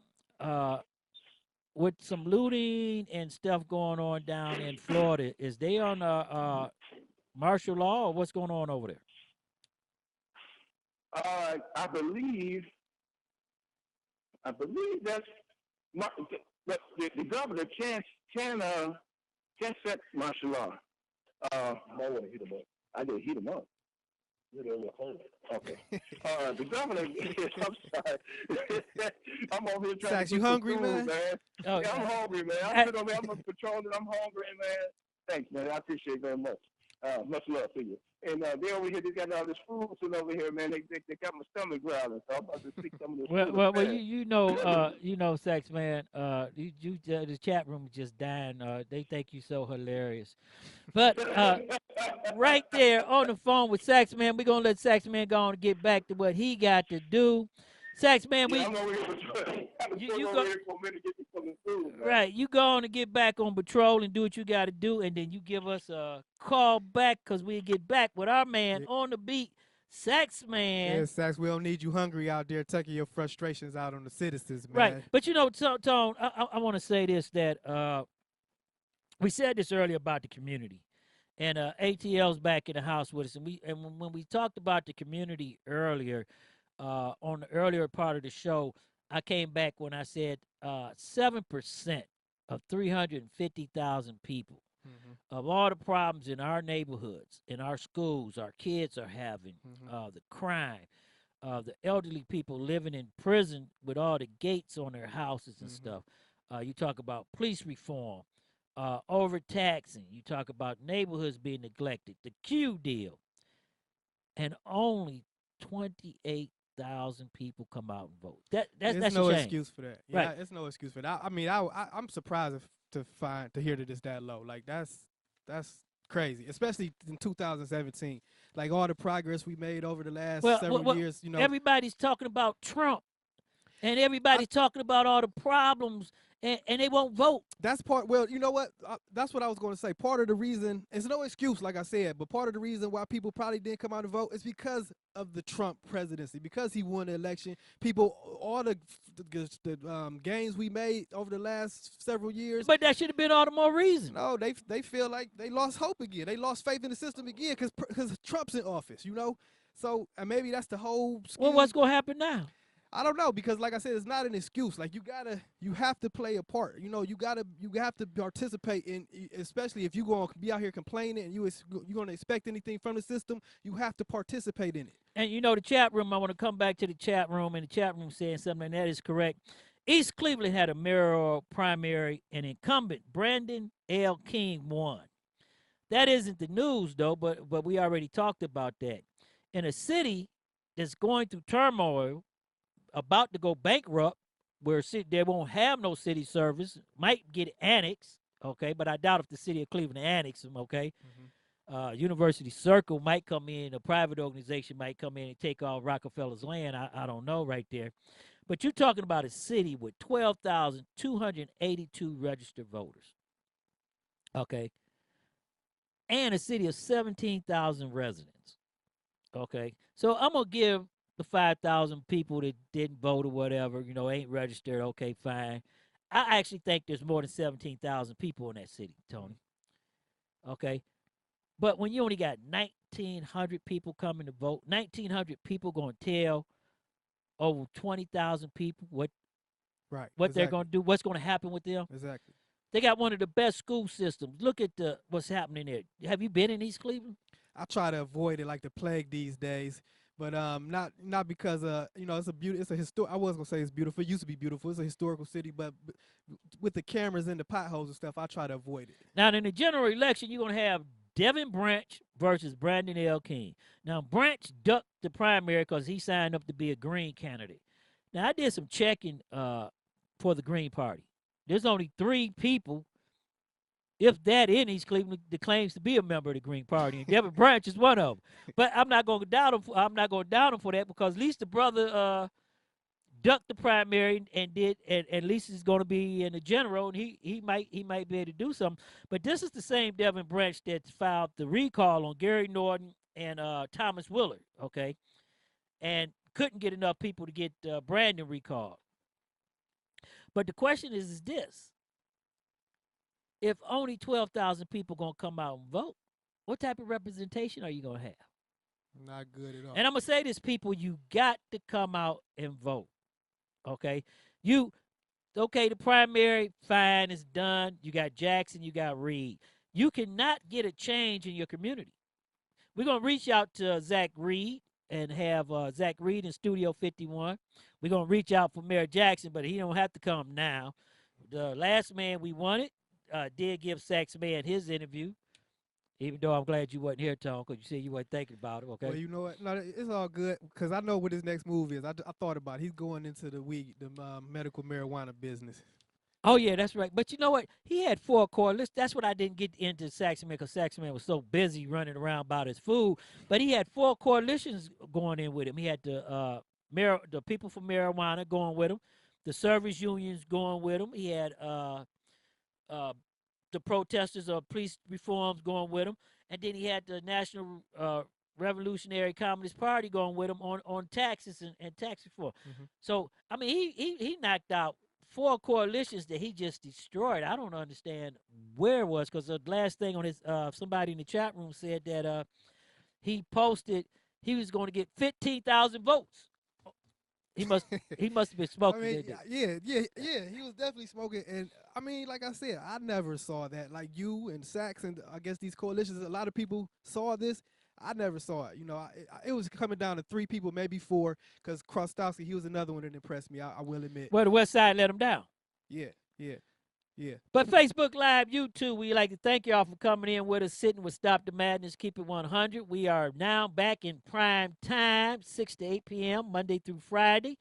with some looting and stuff going on down in Florida? Is they on martial law, or what's going on over there? I believe that's the governor can set martial law. I didn't heat him up. Okay. The governor. I'm sorry. I'm over here trying Sax, to you hungry, food, man? Yeah, I'm hungry, man. I'm sitting over here. I'm patrolling. I'm hungry, man. Thanks, man. I appreciate it very much. Much love to you. And they over here, they got all this food sitting over here, man. They got my stomach growling. So I'm about to stick some of this food. Well, you know, Saxman, the chat room is just dying. They think you so hilarious. But right there on the phone with Saxman, we're gonna let Saxman go on and get back to what he got to do. Saxman, right, you go on and get back on patrol and do what you got to do, and then you give us a call back because we get back with our man on the beat, Saxman. Yeah, Sax, we don't need you hungry out there taking your frustrations out on the citizens, man. Right, but you know, Tone, I want to say this, that we said this earlier about the community, and ATL's back in the house with us, and when we talked about the community earlier, on the earlier part of the show, I came back when I said 7% of 350,000 people of all the problems in our neighborhoods, in our schools, our kids are having, the crime, the elderly people living in prison with all the gates on their houses and stuff. You talk about police reform, overtaxing. You talk about neighborhoods being neglected, the Q deal, and only 28,000 people come out and vote. That's no a shame. excuse for that. Right. Yeah, it's no excuse for that. I mean, I'm surprised to hear that it's that low. Like that's crazy, especially in 2017. Like all the progress we made over the last several years. You know, everybody's talking about Trump, and everybody's talking about all the problems, and they won't vote. That's part. Well, you know what? That's what I was going to say. Part of the reason, it's no excuse, like I said, but part of the reason why people probably didn't come out and vote is because of the Trump presidency, because he won the election. People, all the gains we made over the last several years. But that should have been all the more reason. No, they feel like they lost hope again. They lost faith in the system again because Trump's in office, you know? So maybe that's the whole scheme. Well, what's going to happen now? I don't know, because like I said, it's not an excuse. Like you have to play a part. You know, you have to participate in, especially if you're going to be out here complaining and you're going to expect anything from the system, you have to participate in it. And you know, the chat room, I want to come back to the chat room, and the chat room saying something, and that is correct. East Cleveland had a mayoral primary, and incumbent Brandon L. King won. That isn't the news, though, but we already talked about that. In a city that's going through turmoil, about to go bankrupt, where they won't have no city service, might get annexed, okay, but I doubt if the city of Cleveland annex them, okay. University Circle might come in, a private organization might come in and take all Rockefeller's land, I don't know right there. But you're talking about a city with 12,282 registered voters, okay, and a city of 17,000 residents, okay. So I'm going to give the 5,000 people that didn't vote or whatever, you know, ain't registered, okay, fine. I actually think there's more than 17,000 people in that city, Tony. Okay? But when you only got 1,900 people coming to vote, 1,900 people going to tell over 20,000 people what exactly. they're going to do, what's going to happen with them. Exactly. They got one of the best school systems. Look at what's happening there. Have you been in East Cleveland? I try to avoid it like the plague these days, but not because it's a it's a I was gonna say it's beautiful. It used to be beautiful. It's a historical city, but with the cameras and the potholes and stuff, I try to avoid it. Now in the general election, you're gonna have Devin Branch versus Brandon L. King. Now Branch ducked the primary because he signed up to be a Green candidate. Now I did some checking for the Green Party. There's only 3 people, if that, in East Cleveland that claims to be a member of the Green Party, and Devin Branch is one of them. But I'm not going to doubt him. I'm not going to doubt him for that because at least the brother ducked the primary and at least he's going to be in the general, and he might be able to do something. But this is the same Devin Branch that filed the recall on Gary Norton and Thomas Willard, okay, and couldn't get enough people to get Brandon recalled. But the question is this. If only 12,000 people going to come out and vote, what type of representation are you going to have? Not good at all. And I'm going to say this, people, you got to come out and vote, okay? The primary, fine, is done. You got Jackson, you got Reed. You cannot get a change in your community. We're going to reach out to Zach Reed and have Zach Reed in Studio 51. We're going to reach out for Mayor Jackson, but he don't have to come now. The last man we wanted did give Saxman his interview, even though I'm glad you wasn't here, Tom, because you said you weren't thinking about it, okay? Well, you know what? No, it's all good because I know what his next move is. I thought about it. He's going into the medical marijuana business. Oh, yeah, that's right. But you know what? He had 4 coalitions. That's what I didn't get into Saxman because Saxman was so busy running around about his food. But he had 4 coalitions going in with him. He had the people for marijuana going with him, the service unions going with him. He had the protesters of police reforms going with him. And then he had the National Revolutionary Communist Party going with him on taxes and tax reform. Mm-hmm. So, I mean, he knocked out 4 coalitions that he just destroyed. I don't understand where it was because the last thing on his somebody in the chat room said that he posted he was going to get 15,000 votes. He must have been smoking. I mean, yeah. He was definitely smoking, and I mean, like I said, I never saw that. Like you and Sax and I guess these coalitions, a lot of people saw this. I never saw it. You know, it was coming down to 3 people, maybe 4, because Krostowski, he was another one that impressed me. I will admit. Well, the West Side let him down. Yeah. But Facebook Live, YouTube, we'd like to thank y'all for coming in with us, sitting with Stop the Madness, Keep It 100. We are now back in prime time, 6 to 8 p.m., Monday through Friday.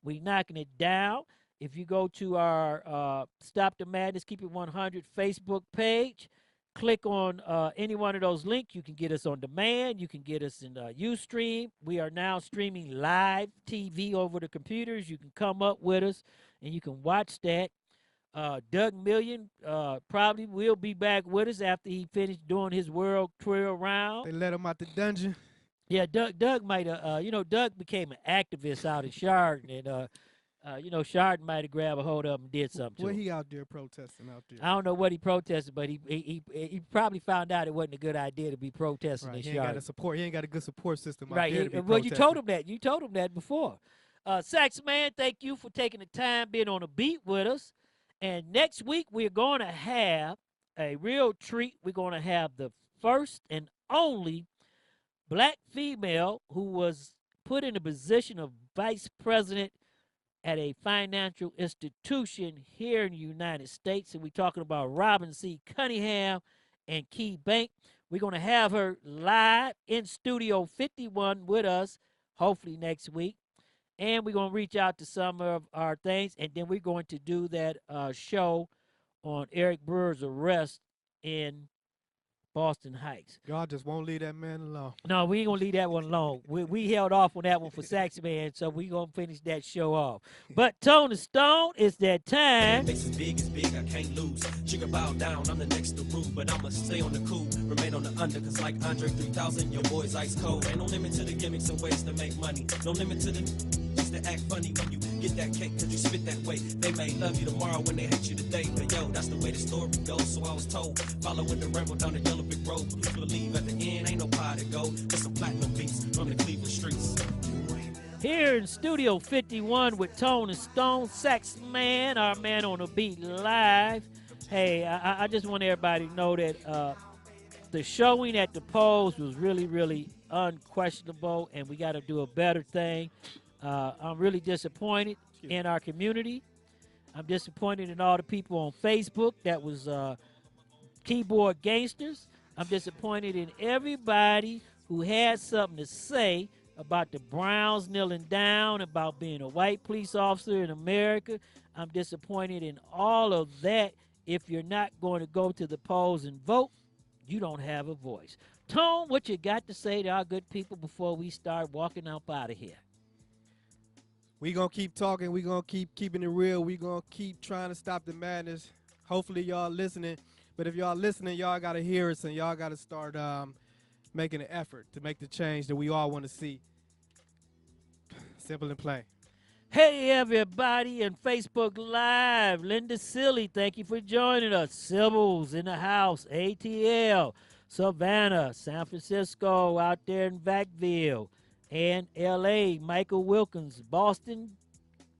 We knocking it down. If you go to our Stop the Madness, Keep It 100 Facebook page, click on any one of those links. You can get us on demand. You can get us in Ustream. We are now streaming live TV over the computers. You can come up with us, and you can watch that. Doug Million probably will be back with us after he finished doing his world tour around. They let him out the dungeon. Yeah, Doug might have, Doug became an activist out in Chardon, and, Chardon might have grabbed a hold of him and did something to him. What he out there protesting out there? I don't know what he protested, but he probably found out it wasn't a good idea to be protesting in Chardon. He ain't got a good support system out right. there to be Well, protesting. you told him that before. Saxman, thank you for taking the time being on the beat with us. And next week, we're going to have a real treat. We're going to have the first and only black female who was put in a position of vice president at a financial institution here in the United States. And we're talking about Robin C. Cunningham and Key Bank. We're going to have her live in Studio 51 with us, hopefully next week. And we're going to reach out to some of our things, and then we're going to do that show on Eric Brewer's arrest in Boston Heights. Y'all just won't leave that man alone. No, we ain't going to leave that one alone. We held off on that one for Saxman, so we're going to finish that show off. But Tone the Stone, it's that time. Makes as big, I can't lose. Sugar bow down, I'm the next to rule, but I'ma stay on the cool, remain on the under, cause like Andre 3000, your boy's ice cold. Ain't no limit to the gimmicks and ways to make money. No limit to the just to act funny when you get that cake, cause you spit that way. They may love you tomorrow when they hate you today, but yo, that's the way the story goes, so I was told. Following the ramble down the yellow brick road, please believe at the end ain't no pie to go, just some platinum beats from the Cleveland streets. Here in Studio 51 with Tone and Stone, Saxman, our man on the beat live. Hey, I just want everybody to know that the showing at the polls was really, really unquestionable, and we got to do a better thing. I'm really disappointed in our community. I'm disappointed in all the people on Facebook that was keyboard gangsters. I'm disappointed in everybody who had something to say about the Browns kneeling down, about being a white police officer in America. I'm disappointed in all of that. If you're not going to go to the polls and vote, you don't have a voice. Tone, what you got to say to our good people before we start walking up out of here? We gonna keep talking. We gonna keep keeping it real. We gonna keep trying to stop the madness. Hopefully y'all listening. But if y'all listening, y'all gotta hear us and y'all gotta start making an effort to make the change that we all want to see. Simple and plain. Hey, everybody in Facebook Live. Linda Silly, thank you for joining us. Sybil's in the house. ATL, Savannah, San Francisco, out there in Vacville, and LA, Michael Wilkins, Boston.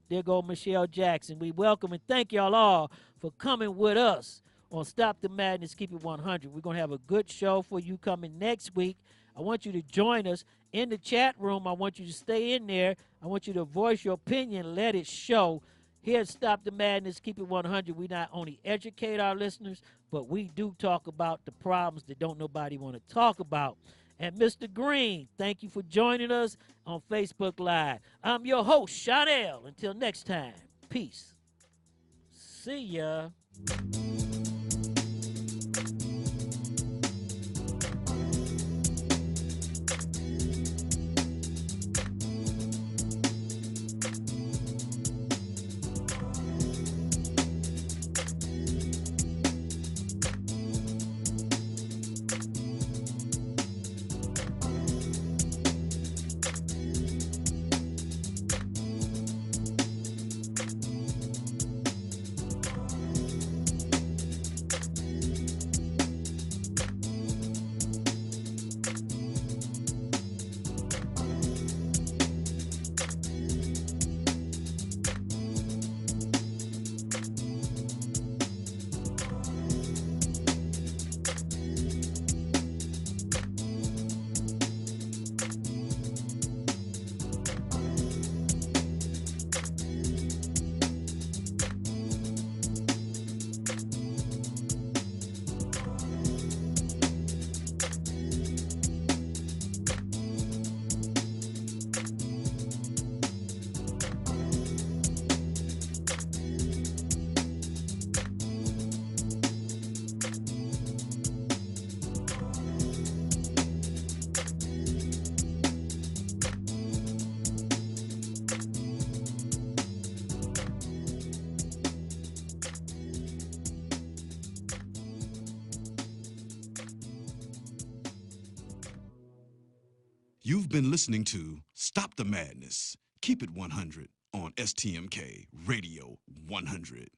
There go Michelle Jackson. We welcome and thank y'all all for coming with us on Stop the Madness, Keep It 100. We're going to have a good show for you coming next week. I want you to join us in the chat room. I want you to stay in there. I want you to voice your opinion. Let it show. Here at Stop the Madness, Keep It 100, we not only educate our listeners, but we do talk about the problems that don't nobody want to talk about. And Mr. Green, thank you for joining us on Facebook Live. I'm your host, Chanel. Until next time, peace. See ya. You've been listening to Stop the Madness, Keep It 100 on STMK Radio 100.